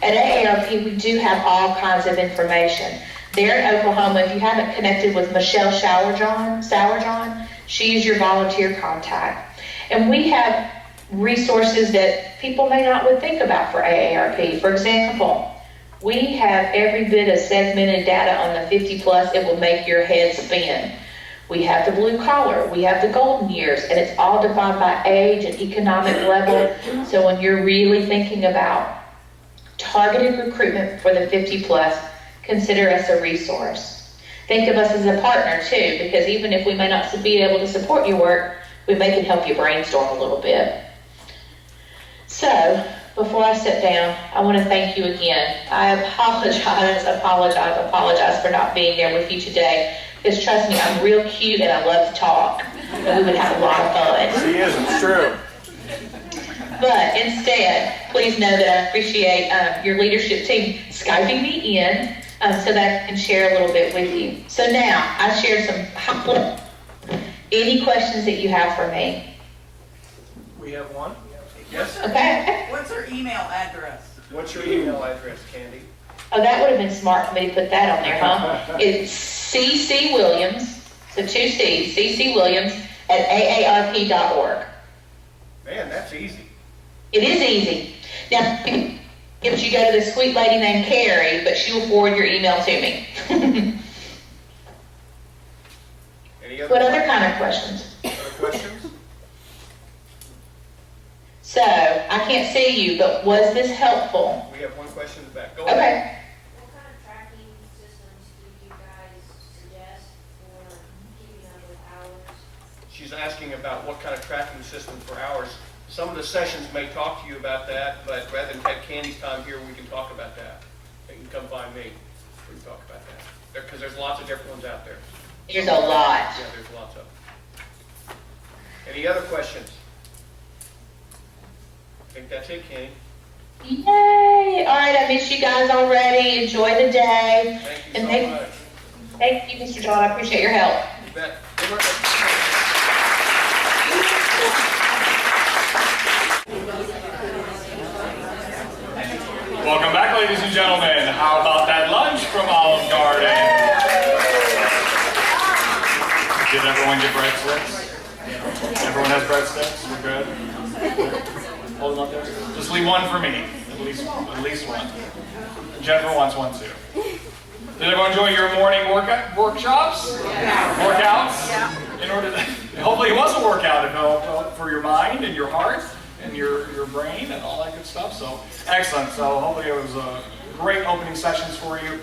At AARP, we do have all kinds of information. There in Oklahoma, if you haven't connected with Michelle Sourjohn, she is your volunteer contact. And we have resources that people may not would think about for AARP. For example, we have every bit of segmented data on the 50 plus, it will make your head spin. We have the blue collar, we have the golden years, and it's all defined by age and economic level. So when you're really thinking about targeted recruitment for the 50 plus, consider us a resource. Think of us as a partner too, because even if we may not be able to support your work, we may can help you brainstorm a little bit. So, before I sit down, I want to thank you again. I apologize for not being there with you today. Because trust me, I'm real cute and I love to talk. And we would have a lot of fun. She is, it's true. But instead, please know that I appreciate your leadership team Skyping me in so that I can share a little bit with you. So now, I shared some any questions that you have for me? We have one. Yes? Okay. What's our email address? What's your email address, Candy? Oh, that would have been smart for me to put that on there, huh? It's CC Williams, so 2 C's, CC Williams at AARP.org. Man, that's easy. It is easy. Now, if you go to this sweet lady named Carrie, but she will forward your email to me. What other kind of questions? Other questions? So, I can't see you, but was this helpful? We have one question in the back. Go ahead. Okay. What kind of tracking systems she's asking about what kind of tracking system for hours. Some of the sessions may talk to you about that, but rather than have Candy's time here, we can talk about that. You can come find me. We can talk about that. Because there's lots of different ones out there. There's a lot. Yeah, there's lots of them. Any other questions? I think that's it, Candy. Yay! All right, I missed you guys already. Enjoy the day. Thank you so much. Thank you, Mr. John. I appreciate your help. You bet. Welcome back, ladies and gentlemen. How about that lunch from Olive Garden? Did everyone get breadsticks? Everyone has breadsticks? We're good? Hold them up there. Just leave one for me. At least one. Jennifer wants one too. Did everyone enjoy your morning workshops? Workouts? In order to, hopefully it was a workout for your mind and your heart and your brain and all that good stuff. So excellent. So hopefully it was great opening sessions for you.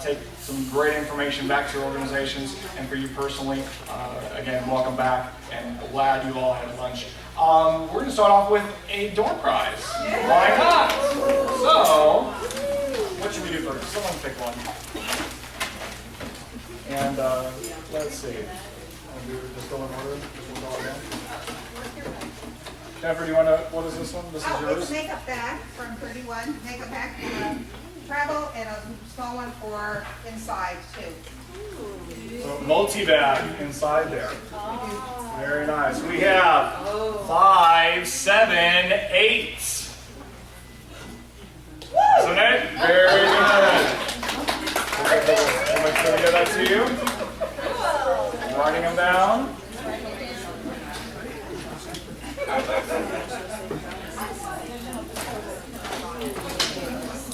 Take some great information back to your organizations and for you personally. Again, welcome back and glad you all had lunch. We're going to start off with a door prize. Why not? So, what should we do first? Someone pick one. And let's see. Just go in order. Just go again. Jennifer, do you want to? What is this one? This is yours. It's a makeup bag from 31. Makeup bag for travel and a small one for inside too. So multi-bag inside there. Very nice. We have 5, 7, 8. Isn't it? Very good. I'll make sure to get that to you. I'm writing them down.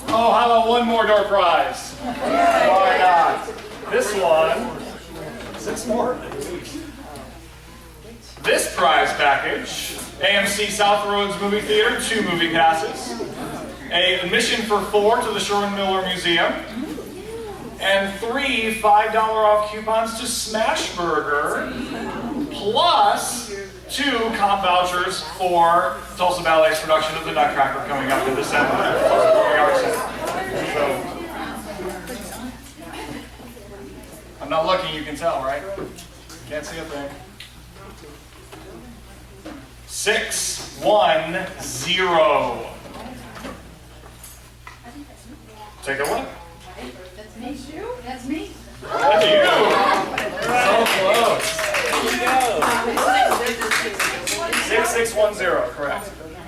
Oh, how about one more door prize? Why not? This one. 6 more? This prize package, AMC South Roads Movie Theater, 2 movie passes, a admission for 4 to the Sherman-Miller Museum, and 3 $5 off coupons to Smashburger, plus 2 comp vouchers for Tulsa Ballet's production of the Nutcracker coming up in December. So, I'm not looking, you can tell, right? Can't see a thing. 610. Take a look. That's me. That's me. That's you. So close. 6610, correct.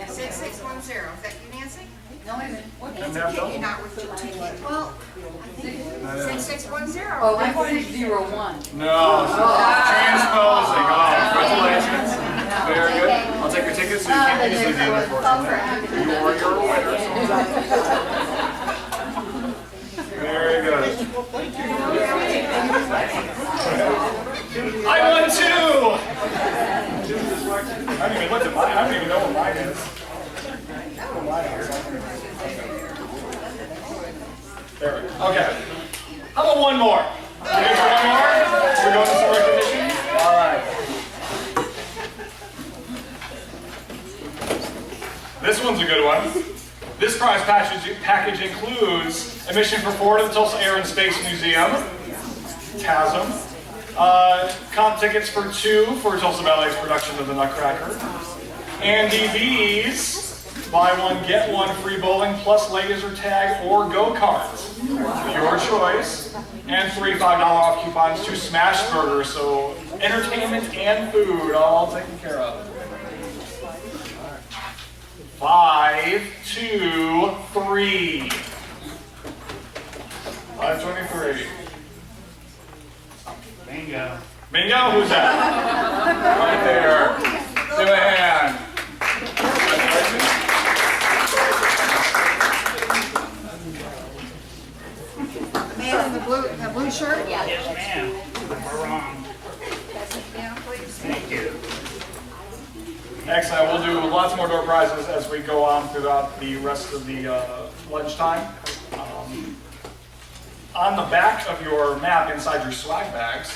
6610. Is that you, Nancy? No, wait a minute. And there we go. You're not with your ticket. Well, 6610. Oh, I thought it was 01. No, transposing. Oh, congratulations. Very good. I'll take your ticket so you can't easily do it, unfortunately. You are your winner. Very good. I won 2! I haven't even looked at mine. I don't even know what mine is. There we go. Okay. How about one more? You ready for one more? We're going to some recognition? All right. This one's a good one. This prize package includes admission for 4 to the Tulsa Air and Space Museum, TASM, comp tickets for 2 for Tulsa Ballet's production of the Nutcracker, and DVDs, buy one, get one free bowling plus laser tag or go-kart. Your choice. And 3 $5 off coupons to Smashburger, so entertainment and food all taken care of. 5, 2, 3. 523. Bingo. Bingo? Who's that? Right there. Give a hand. The man in the blue shirt? Yeah. Yes, ma'am. We're wrong. Pass it down, please. Thank you. Excellent. We'll do lots more door prizes as we go on throughout the rest of the lunchtime. On the back of your map inside your swag bags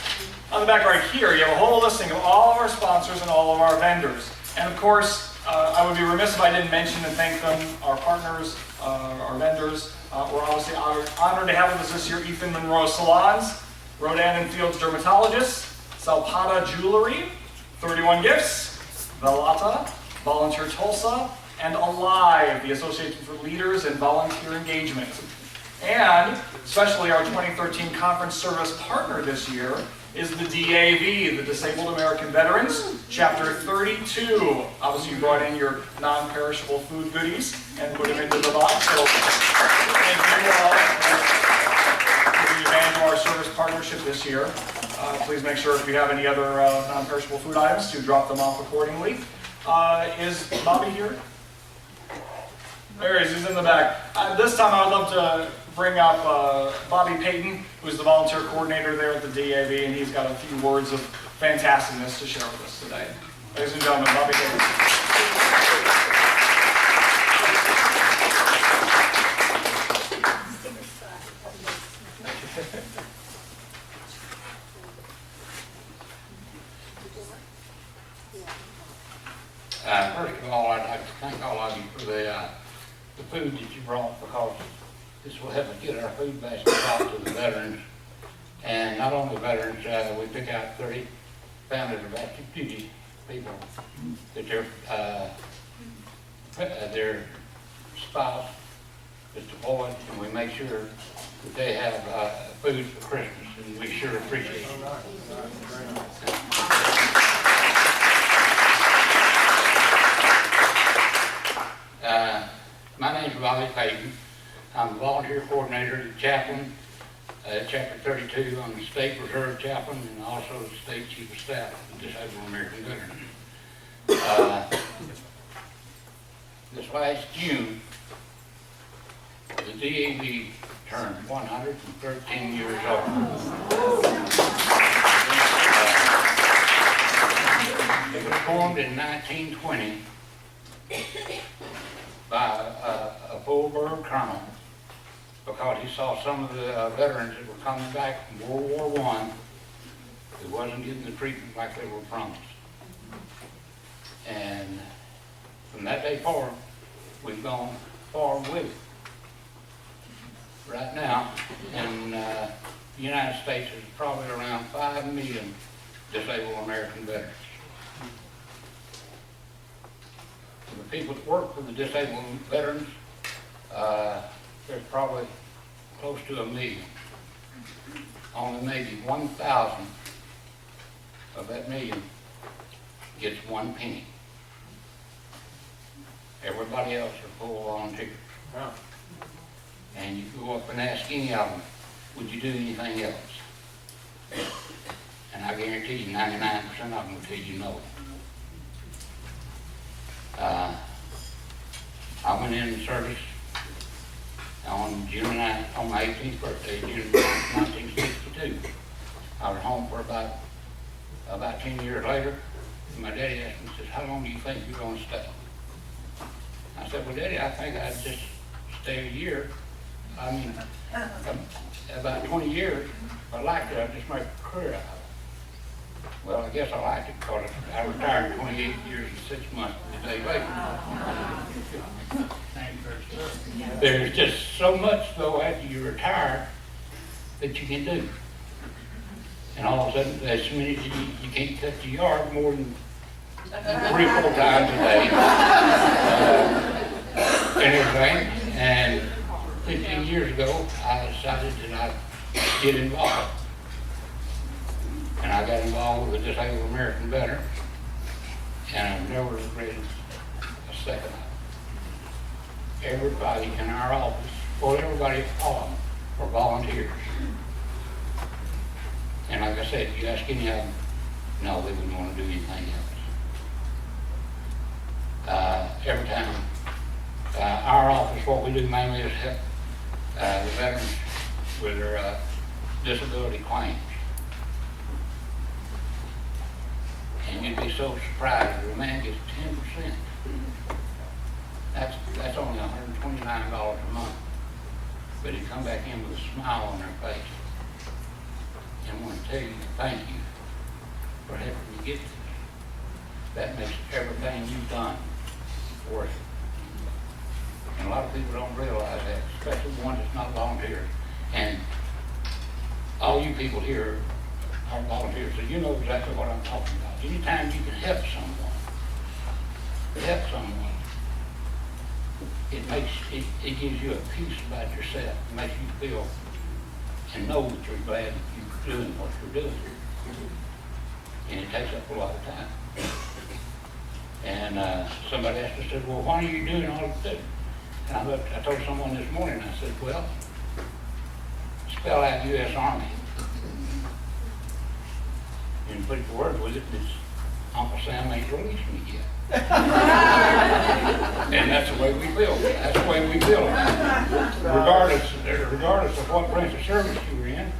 On the back right here, you have a whole listing of all of our sponsors and all of our vendors. And of course, I would be remiss if I didn't mention and thank them, our partners, our vendors. We're obviously honored to have with us this year Ethan Monroe Salons, Rodan and Fields Dermatologists, Salpada Jewelry, 31 Gifts, Velata, Volunteer Tulsa, and Alive, the Association for Leaders in Volunteer Engagement. And especially our 2013 conference service partner this year is the DAV, the Disabled American Veterans, Chapter 32. Obviously, you brought in your non-perishable food goodies and put them into the box. So thank you all for taking advantage of our service partnership this year. Please make sure if you have any other non-perishable food items to drop them off accordingly. Is Bobby here? There he is, he's in the back. This time I would love to bring up Bobby Payton, who's the volunteer coordinator there at the DAV, and he's got a few words of fantasticness to share with us today. Ladies and gentlemen, Bobby Payton. First of all, I'd like to thank all of you for the food that you brought, because this will help us get our food basket out to the veterans. And not only veterans, we pick out 30 families of active duty people that their spouse is deployed, and we make sure that they have food for Christmas, and we sure appreciate it. My name is Bobby Payton. I'm the volunteer coordinator at Chaplain, Chapter 32. I'm the State Reserve Chaplain and also the State Chief of Staff of the Disabled American Veterans. This last June, the DAV turned 113 years old. It was formed in 1920 by a full-bird colonel, because he saw some of the veterans that were coming back from World War I who wasn't getting the treatment like they were promised. And from that day forward, we've gone forward with it. Right now, in the United States, there's probably around 5 million disabled American veterans. The people that work for the disabled veterans, there's probably close to 1 million. Only maybe 1,000 of that million gets 1 penny. Everybody else are full volunteers. Wow. And you go up and ask any of them, would you do anything else? And I guarantee you 99% of them will tell you no. I went in service on June 9th, on my 18th birthday, June 9th, 1962. I was home for about 10 years later. And my daddy asked me, says, how long do you think you're going to stay? I said, well, Daddy, I think I'd just stay a year. I mean, about 20 years. If I liked it, I'd just make a career out of it. Well, I guess I liked it, because I retired 28 years and 6 months a day later. There's just so much, though, after you retire that you can do. And all of a sudden, as soon as you can't cut the yard more than 3 or 4 times a day, and everything. And 15 years ago, I decided that I'd get involved. And I got involved with the Disabled American Veteran, and I've never regretted a second of it. Everybody in our office, well, everybody, all of them, were volunteers. And like I said, you ask any of them, no, they wouldn't want to do anything else. Every time, our office, what we do mainly is help the veterans with their disability claims. And you'd be so surprised, if a man gets 10%, that's only $129 a month. But he come back in with a smile on their face and want to tell you thank you for helping you get this. That makes everything you've done worth it. And a lot of people don't realize that, especially the ones that's not volunteers. And all you people here are volunteers, so you know exactly what I'm talking about. Anytime you can help someone, it gives you a peace about yourself. It makes you feel and know that you're glad that you're doing what you're doing. And it takes up a lot of time. And somebody asked me, said, well, why are you doing all of this? And I told someone this morning, I said, well, spell out U.S. Army. And put the word with it, it's Uncle Sam ain't released me yet. And that's the way we feel. That's the way we feel. Regardless of what branch of service you were in,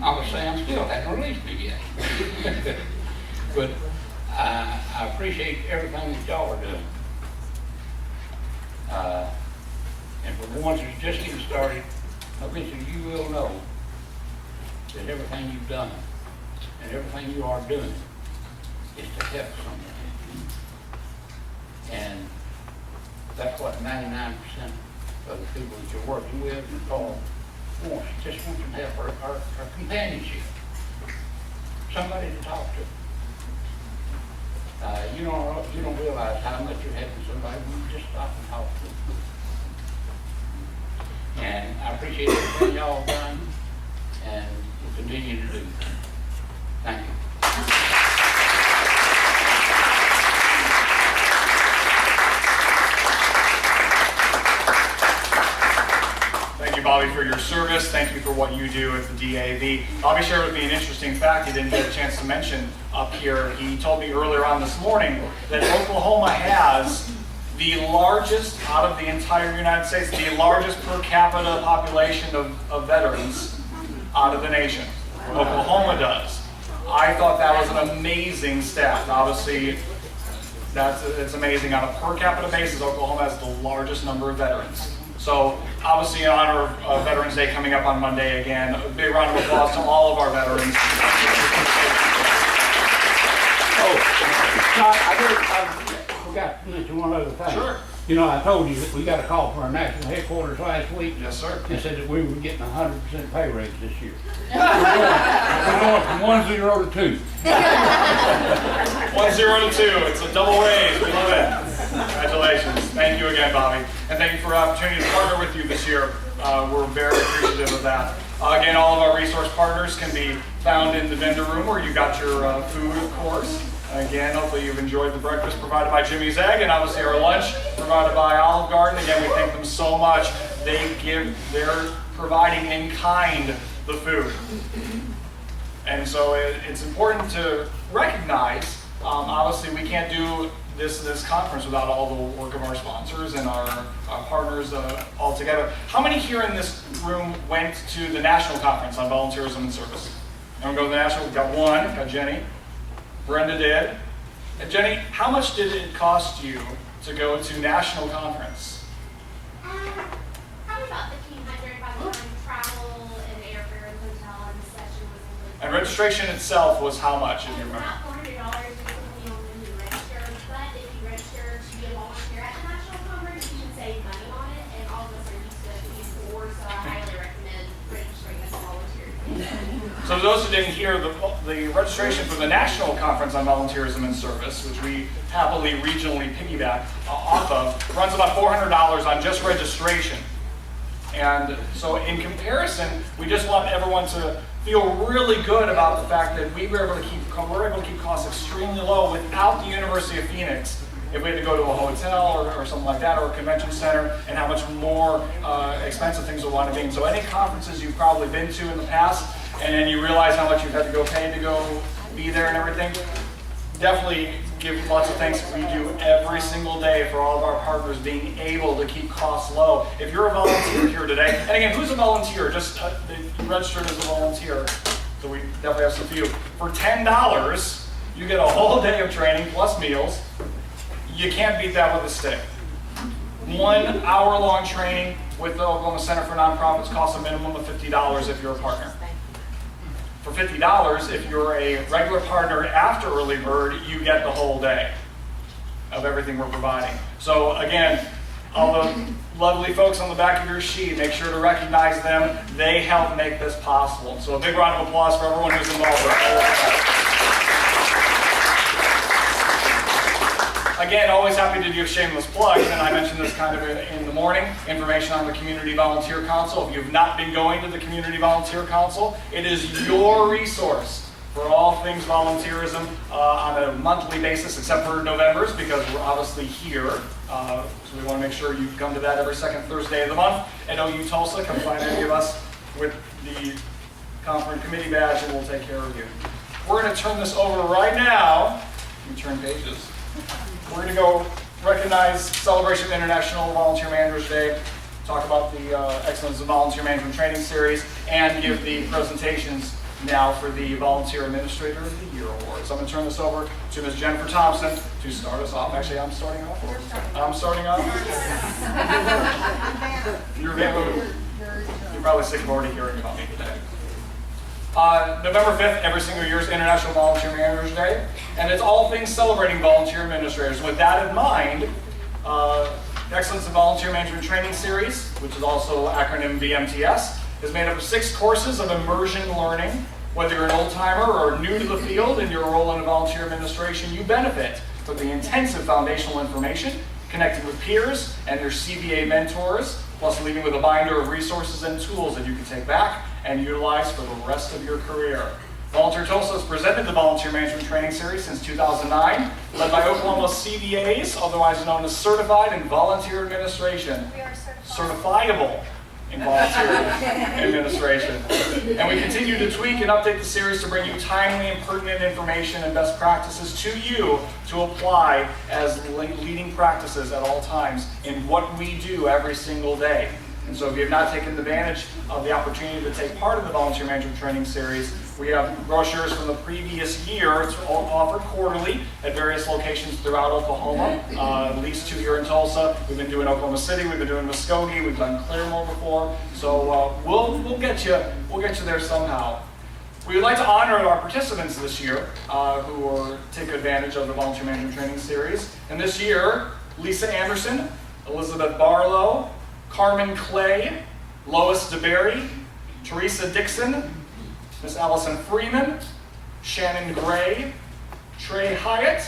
Uncle Sam still hasn't released me yet. But I appreciate everything that y'all are doing. And for the ones that are just getting started, eventually you will know that everything you've done and everything you are doing is to help someone. And that's what 99% of the people that you're working with and call wants. Just want them to have our companionship. Somebody to talk to. You don't realize how much you're helping somebody when you just stop and talk to them. And I appreciate everything y'all have done and will continue to do. Thank you. Thank you, Bobby, for your service. Thank you for what you do at the DAV. Bobby shared with me an interesting fact he didn't get a chance to mention up here. He told me earlier on this morning that Oklahoma has the largest, out of the entire United States, the largest per capita population of veterans out of the nation. Oklahoma does. I thought that was an amazing stat. Obviously, it's amazing. On a per capita basis, Oklahoma has the largest number of veterans. So, obviously, in honor of Veterans Day coming up on Monday again, a big round of applause to all of our veterans. Oh, Scott, I forgot to mention one other thing. Sure. You know, I told you that we got a call from our national headquarters last week. Yes, sir. And said that we were getting 100% pay raise this year. We're going from 1-0 to 2. 1-0 to 2. It's a double raise. We love it. Congratulations. Thank you again, Bobby. And thank you for the opportunity to partner with you this year. We're very appreciative of that. Again, all of our resource partners can be found in the vendor room where you got your food, of course. Again, hopefully you've enjoyed the breakfast provided by Jimmy's Egg, and obviously our lunch provided by Olive Garden. Again, we thank them so much. They're providing in kind the food. And so it's important to recognize, obviously we can't do this conference without all the work of our sponsors and our partners all together. How many here in this room went to the national conference on volunteerism and service? Everyone go to the national? We've got one, got Jenny. Brenda did. And Jenny, how much did it cost you to go to national conference? Probably about $1,500 by the time travel and airfare and hotel and the session was included. And registration itself was how much, if you remember? About $400 depending on when you register. But if you register to be a volunteer at the national conference, you can save money on it. And all of us are used to paying for, so I highly recommend registering as a volunteer. So for those who didn't hear, the registration for the National Conference on Volunteerism and Service, which we happily regionally piggyback off of, runs about $400 on just registration. And so in comparison, we just want everyone to feel really good about the fact that we're able to keep costs extremely low without the University of Phoenix. If we had to go to a hotel or something like that, or a convention center, and how much more expensive things will wind up being. So any conferences you've probably been to in the past, and then you realize how much you've had to go pay to go be there and everything, definitely give lots of thanks we do every single day for all of our partners being able to keep costs low. If you're a volunteer here today, and again, who's a volunteer? Just registered as a volunteer, so we definitely have some few. For $10, you get a whole day of training plus meals. You can't beat that with a stick. 1 hour-long training with the Oklahoma Center for Nonprofits costs a minimum of $50 if you're a partner. For $50, if you're a regular partner after early bird, you get the whole day of everything we're providing. So again, all the lovely folks on the back of your sheet, make sure to recognize them. They help make this possible. So a big round of applause for everyone who's involved with all of that. Again, always happy to give shameless plugs, and I mentioned this kind of in the morning, information on the Community Volunteer Council. If you've not been going to the Community Volunteer Council, it is your resource for all things volunteerism on a monthly basis, except for November's, because we're obviously here. So we want to make sure you come to that every second Thursday of the month. At OU Tulsa, come find any of us with the conference committee badge, and we'll take care of you. We're going to turn this over right now. Let me turn pages. We're going to go recognize Celebration of International Volunteer Managers Day, talk about the Excellence in Volunteer Management Training Series, and give the presentations now for the Volunteer Administrator of the Year Award. So I'm going to turn this over to Ms. Jennifer Thompson to start us off. Actually, I'm starting off. I'm starting off. You're probably sick of already hearing about me today. November 5th, every single year is International Volunteer Managers Day, and it's all things celebrating volunteer administrators. With that in mind, Excellence in Volunteer Management Training Series, which is also acronym VMTS, is made up of 6 courses of immersion learning. Whether you're an old-timer or new to the field in your role in volunteer administration, you benefit from the intensive foundational information, connecting with peers and your CVA mentors, plus leaving with a binder of resources and tools that you can take back and utilize for the rest of your career. Volunteer Tulsa has presented the Volunteer Management Training Series since 2009, led by Oklahoma CVAs, otherwise known as Certified in Volunteer Administration. We are Certifiable in Volunteer Administration. And we continue to tweak and update the series to bring you timely and pertinent information and best practices to you to apply as leading practices at all times in what we do every single day. And so if you have not taken advantage of the opportunity to take part in the Volunteer Management Training Series, we have brochures from the previous year. It's offered quarterly at various locations throughout Oklahoma, at least 2 here in Tulsa. We've been doing Oklahoma City, we've been doing Muskogee, we've done Claremore before. So we'll get you there somehow. We would like to honor our participants this year who will take advantage of the Volunteer Management Training Series. And this year, Lisa Anderson, Elizabeth Barlow, Carmen Clay, Lois DeBerry, Teresa Dixon, Miss Allison Freeman, Shannon Gray, Trey Hyatt,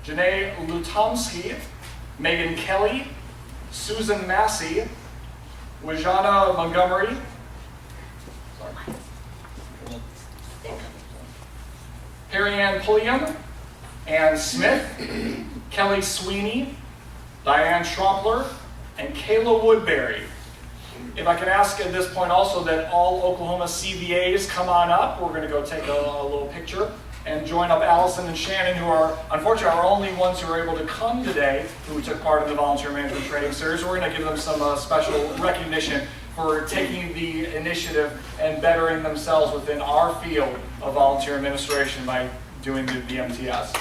Janae Lutomsky, Megan Kelly, Susan Massey, Wajana Montgomery, Harry Ann Pulliam, Ann Smith, Kelly Sweeney, Diane Schrompler, and Kayla Woodbury. If I could ask at this point also that all Oklahoma CVAs come on up. We're going to go take a little picture and join up Allison and Shannon, who are unfortunately our only ones who are able to come today, who took part in the Volunteer Management Training Series. We're going to give them some special recognition for taking the initiative and bettering themselves within our field of volunteer administration by doing the VMTS.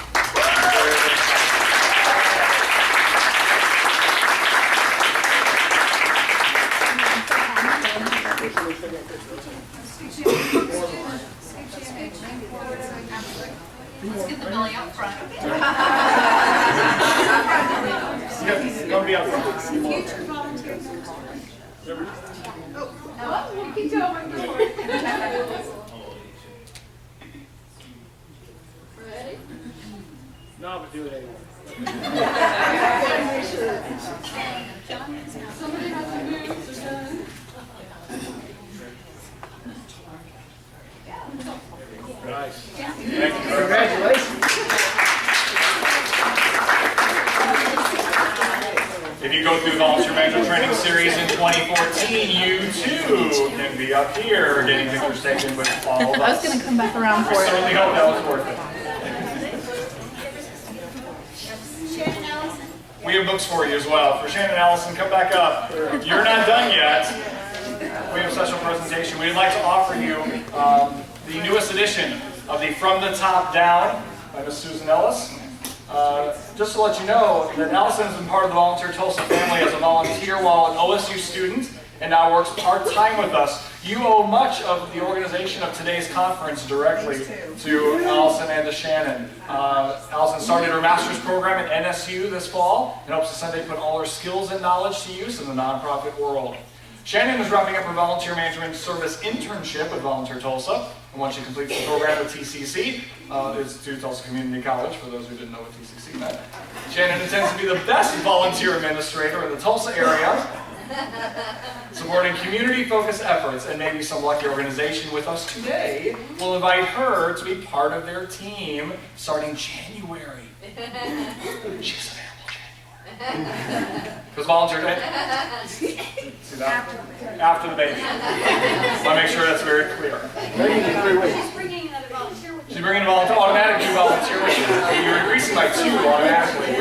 Let's get the belly out front. Don't be out front. Future volunteers. Oh, you can go over the board. Ready? No, but do it anyway. Somebody has to move. Nice. Congratulations. If you go through the Volunteer Management Training Series in 2014, you too can be up here getting pictures taken with all of us. I was going to come back around for I it. certainly hope that was worth it. Shannon Allison. We have books for you as well. For Shannon Allison, come back up. You're not done yet. We have a special presentation. We'd like to offer you the newest edition of the From the Top Down by Miss Susan Ellis. Just to let you know that Allison has been part of the Volunteer Tulsa family as a volunteer while an OSU student and now works part-time with us. You owe much of the organization of today's conference directly to Allison and to Shannon. Allison started her master's program at NSU this fall and hopes to someday put all her skills and knowledge to use in the nonprofit world. Shannon is wrapping up her volunteer management service internship with Volunteer Tulsa, and once she completes the program with TCC, it's to Tulsa Community College, for those who didn't know what TCC meant. Shannon intends to be the best volunteer administrator in the Tulsa area, supporting community-focused efforts, and maybe some lucky organization with us today will invite her to be part of their team starting January. She's available January. Because volunteer day? See that? After the baby. So I make sure that's very clear. She's bringing another volunteer with you. She's bringing a volunteer, automatic two volunteer with you. You're increasing by 2 automatically.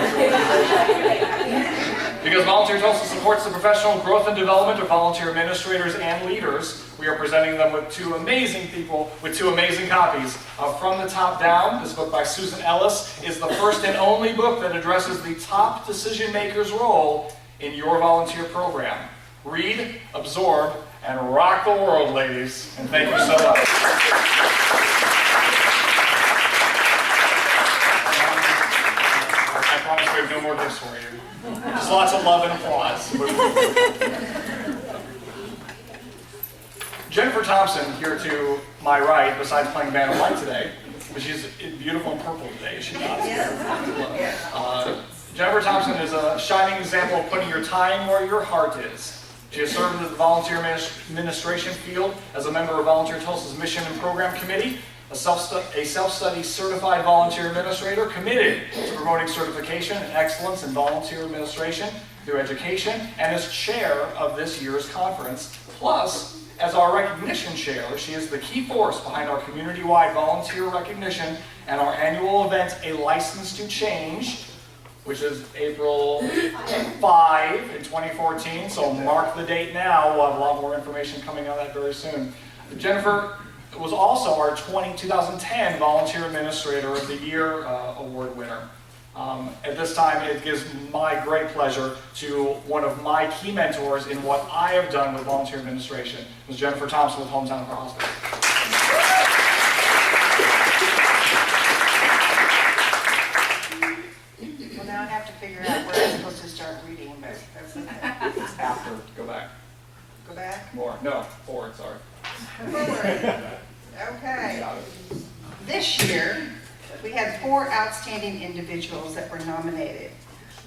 Because Volunteer Tulsa supports the professional growth and development of volunteer administrators and leaders, we are presenting them with 2 amazing people with 2 amazing copies of From the Top Down. This book by Susan Ellis is the first and only book that addresses the top decision maker's role in your volunteer program. Read, absorb, and rock the world, ladies. And thank you so much. I promise we have no more gifts for you. Just lots of love and applause. Jennifer Thompson, here to my right, besides playing Band of Light today, but she's beautiful in purple today, is she not? Jennifer Thompson is a shining example of putting your time where your heart is. She has served in the volunteer administration field as a member of Volunteer Tulsa's Mission and Program Committee, a self-study certified volunteer administrator committed to promoting certification and excellence in volunteer administration through education, and as chair of this year's conference. Plus, as our recognition chair, she is the key force behind our community-wide volunteer recognition and our annual event, A License to Change, which is April 5 in 2014, so mark the date now. We'll have a lot more information coming on that very soon. Jennifer was also our 2010 Volunteer Administrator of the Year award winner. At this time, it gives my great pleasure to one of my key mentors in what I have done with volunteer administration, Ms. Jennifer Thompson with Hometown Hospital. Well, now I have to figure out where I'm supposed to start reading, but that's okay. After, go back. Go back? More, no, forward, sorry. Forward. Okay. This year, we had 4 outstanding individuals that were nominated.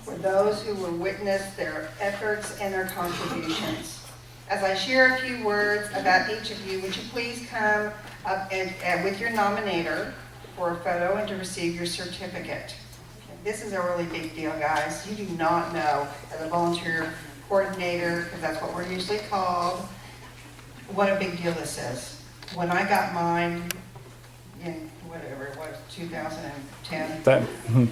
For those who will witness their efforts and their contributions. As I share a few words about each of you, would you please come up and with your nominator for a photo and to receive your certificate. This is a really big deal, guys. You do not know, as a volunteer coordinator, because that's what we're usually called, what a big deal this is. When I got mine in whatever it was, 2010,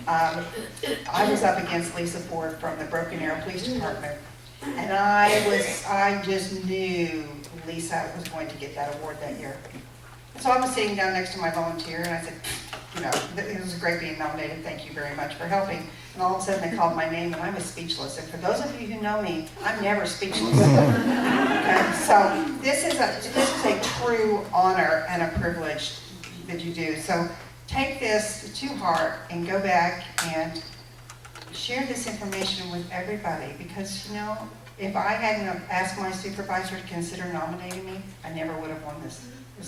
I was up against Lisa Ford from the Broken Arrow Police Department. And I just knew Lisa was going to get that award that year. So I was sitting down next to my volunteer and I said, you know, it was great being nominated, thank you very much for helping. And all of a sudden they called my name and I was speechless. And for those of you who know me, I'm never speechless. Okay? So this is a true honor and a privilege that you do. So take this to heart and go back and share this information with everybody, because, you know, if I hadn't asked my supervisor to consider nominating me, I never would have won this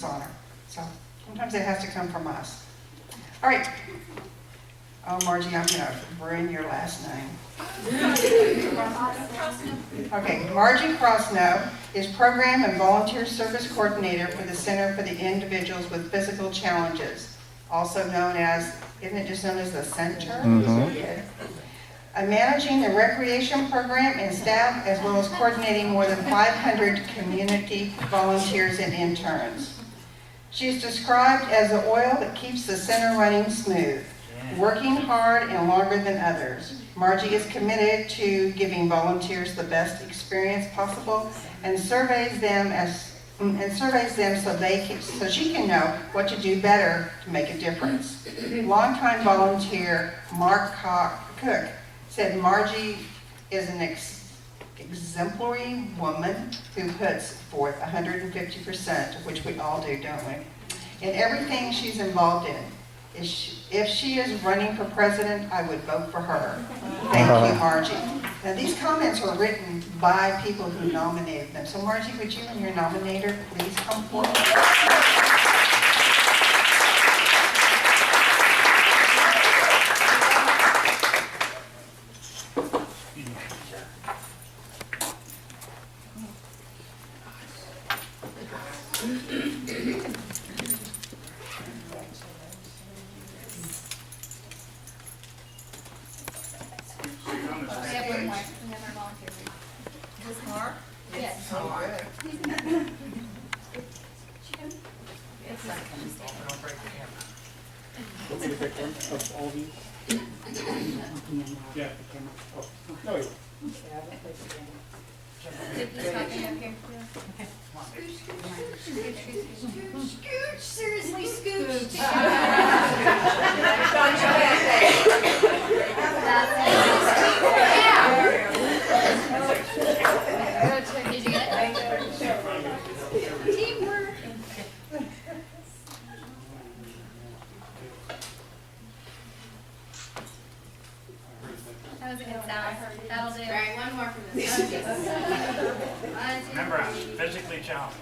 honor. So sometimes it has to come from us. All right. Oh, Margie, I'm going to ruin your last name. Okay, Margie Crosno is Program and Volunteer Service Coordinator for the Center for the Individuals with Physical Challenges, also known as, isn't it just known as the Center? Mm-hmm. Yeah. Managing the recreation program and staff, as well as coordinating more than 500 community volunteers and interns. She is described as the oil that keeps the center running smooth, working hard and longer than others. Margie is committed to giving volunteers the best experience possible and surveys them so she can know what to do better to make a difference. Longtime volunteer Mark Cook said Margie is an exemplary woman who puts forth 150%, which we all do, don't we? In everything she's involved in. If she is running for president, I would vote for her. Thank you, Margie. Now, these comments were written by people who nominated them. So, Margie, would you and your nominator please come forward? Seriously, scooch. Did you get it? Teamwork. That was a good sound. That'll do. Right, one more from this. Remember, I'm physically challenged.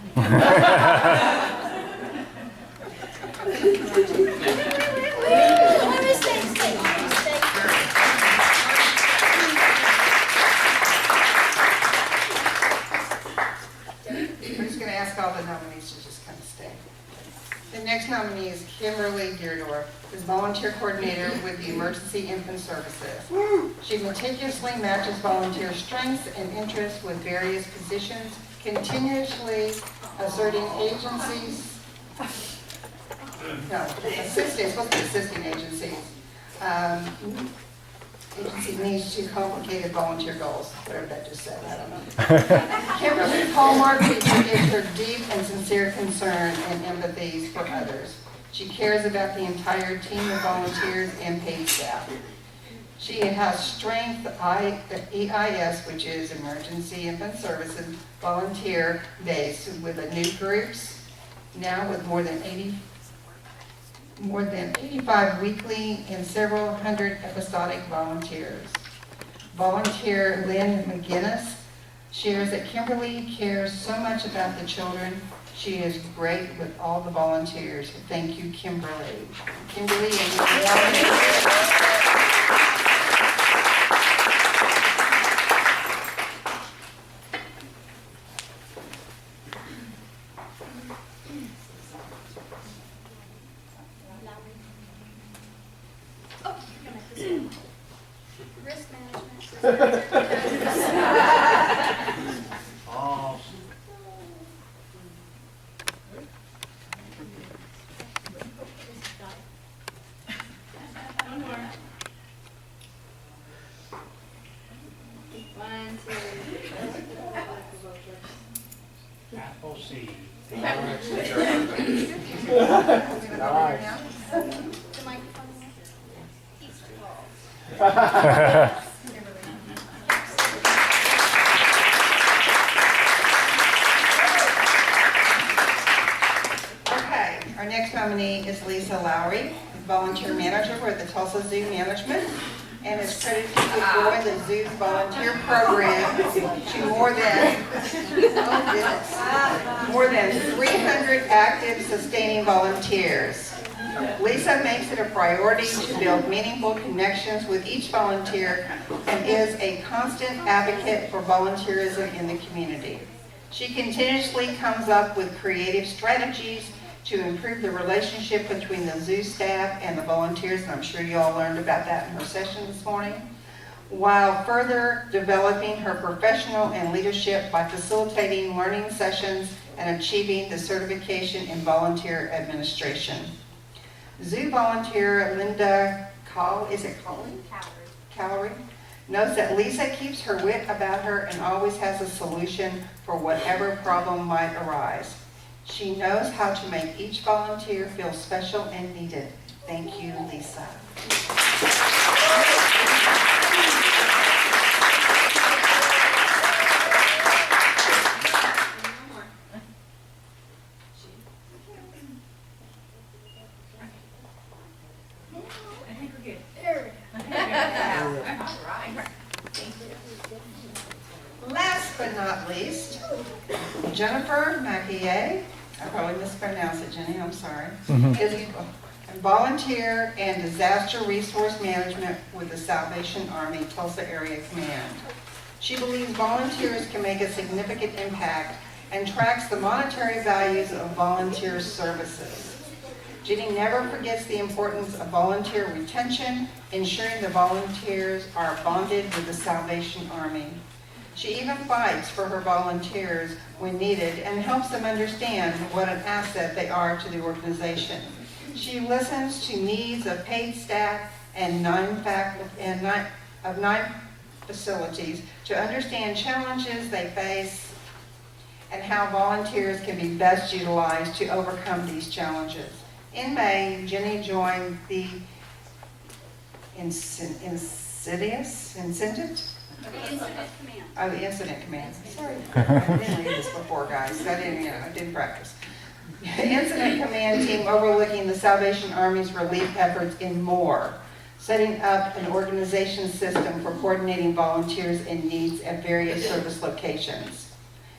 We're just going to ask all the nominees to just kind of stay. The next nominee is Kimberly Deardorff, is volunteer coordinator with the Emergency Infant Services. She meticulously matches volunteer strengths and interests with various positions, continuously assisting agencies agency needs to complicated volunteer goals, whatever that just said, I don't know. Kimberly's hallmark feature is her deep and sincere concern and empathy for others. She cares about the entire team of volunteers and paid staff. She has strength EIS, which is Emergency Infant Services, volunteer base with the new groups, now with more than 85 weekly and several hundred episodic volunteers. Volunteer Lynn McGinnis shares that Kimberly cares so much about the children. She is great with all the volunteers. Thank you, Kimberly. Kimberly Risk management. Apple seed. The microphone. Easter balls. Okay, our next nominee is Lisa Lowry, volunteer manager with the Tulsa Zoo Management, and is credited with growing the zoo's volunteer program to more than 300 active sustaining volunteers. Lisa makes it a priority to build meaningful connections with each volunteer and is a constant advocate for volunteerism in the community. She continuously comes up with creative strategies to improve the relationship between the zoo staff and the volunteers, and I'm sure you all learned about that in her session this morning, while further developing her professional and leadership by facilitating learning sessions and achieving the certification in volunteer administration. Zoo volunteer Linda Calorie knows that Lisa keeps her wit about her and always has a solution for whatever problem might arise. She knows how to make each volunteer feel special and needed. Thank you, Lisa. not least, Jennifer Mackey. I probably mispronounced it, Jenny, I'm sorry. Is a volunteer and disaster resource management with the Salvation Army Tulsa Area Command. She believes volunteers can make a significant impact and tracks the monetary values of volunteer services. Jenny never forgets the importance of volunteer retention, ensuring the volunteers are bonded with the Salvation Army. She even fights for her volunteers when needed and helps them understand what an asset they are to the organization. She listens to needs of paid staff and 9 facilities to understand challenges they face and how volunteers can be best utilized to overcome these challenges. In May, Jenny joined the Incident Command. Sorry, I didn't read this before, guys. I didn't practice. Incident Command team overlooking the Salvation Army's relief efforts in Moore, setting up an organization system for coordinating volunteers and needs at various service locations.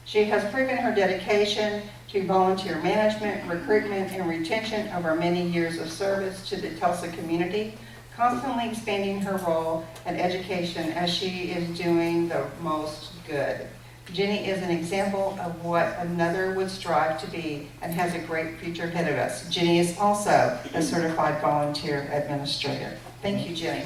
She has proven her dedication to volunteer management, recruitment, and retention over many years of service to the Tulsa community, constantly expanding her role and education as she is doing the most good. Jenny is an example of what another would strive to be and has a great future ahead of us. Jenny is also a certified volunteer administrator. Thank you, Jenny.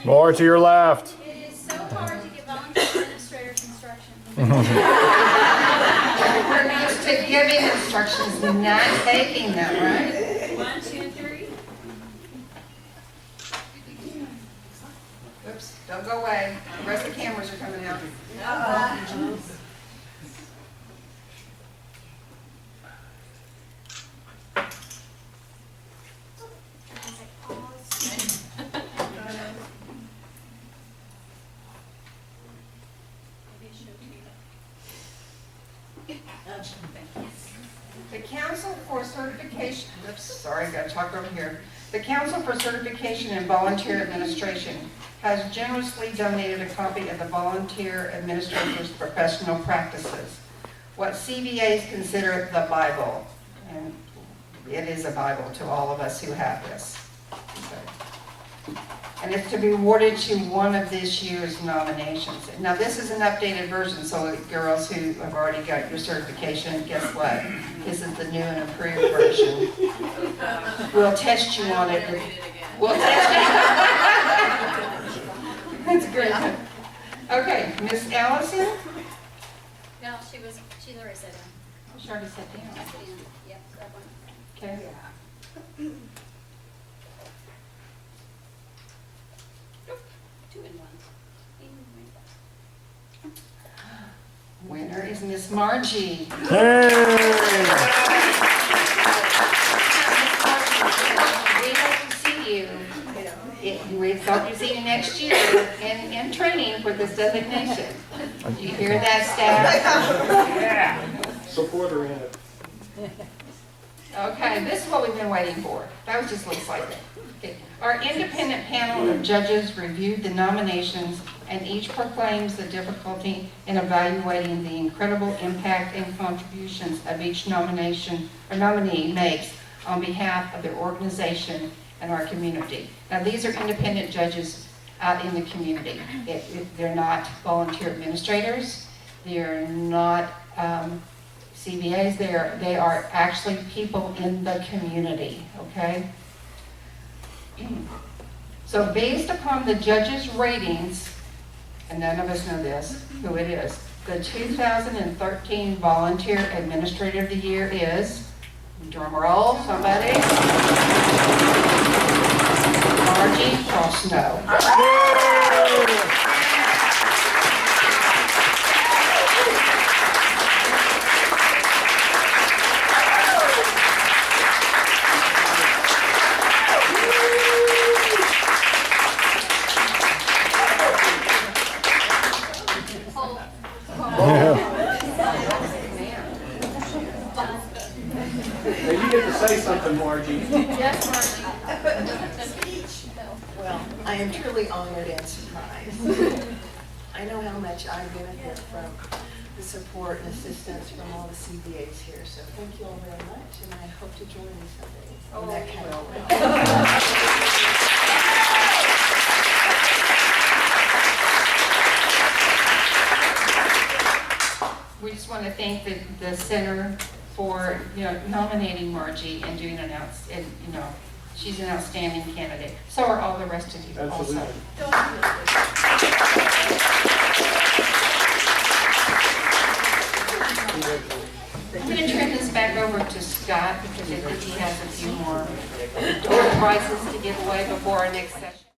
More to your left. It is so hard to give volunteer administrators instruction. We're used to giving instructions, not taking them, right? 1, 2, 3. Oops, don't go away. The rest of the cameras are coming out. The Council for Certification, sorry, I gotta talk over here. The Council for Certification in Volunteer Administration has generously donated a copy of the Volunteer Administrator's Professional Practices, what CVAs consider the Bible, and it is a Bible to all of us who have this. And it's to be awarded to one of this year's nominations. Now, this is an updated version, so girls who have already got your certification, guess what? This is the new and improved version. We'll test you on it. We'll test you. That's great. Okay, Miss Allison? No, she's already said that. She already sat down. Yep, that one. Okay. Two in one. Winner is Miss Margie. Hey! We hope to see you. We hope to see you next year in training for this designation. Do you hear that, staff? Support her in it. Okay, this is what we've been waiting for. That was just looks like it. Okay. Our independent panel of judges reviewed the nominations and each proclaims the difficulty in evaluating the incredible impact and contributions of each nomination or nominee makes on behalf of their organization and our community. Now, these are independent judges out in the community. They're not volunteer administrators. They're not CBAs. They are actually people in the community, okay? So based upon the judges' ratings, and none of us know this, who it is, the 2013 Volunteer Administrator of the Year is, drum roll, somebody. Margie Crossnow. Now you get to say something, Margie. Yes, Margie. Well, I am truly honored and surprised. I know how much I benefit from the support and assistance from all the CBAs here, so thank you all very much, and I hope to join you someday in that category. We just want to thank the center for nominating Margie and doing she's an outstanding candidate. So are all the rest of you also. I'm going to turn this back over to Scott because I think he has a few more door prizes to give away before our next session.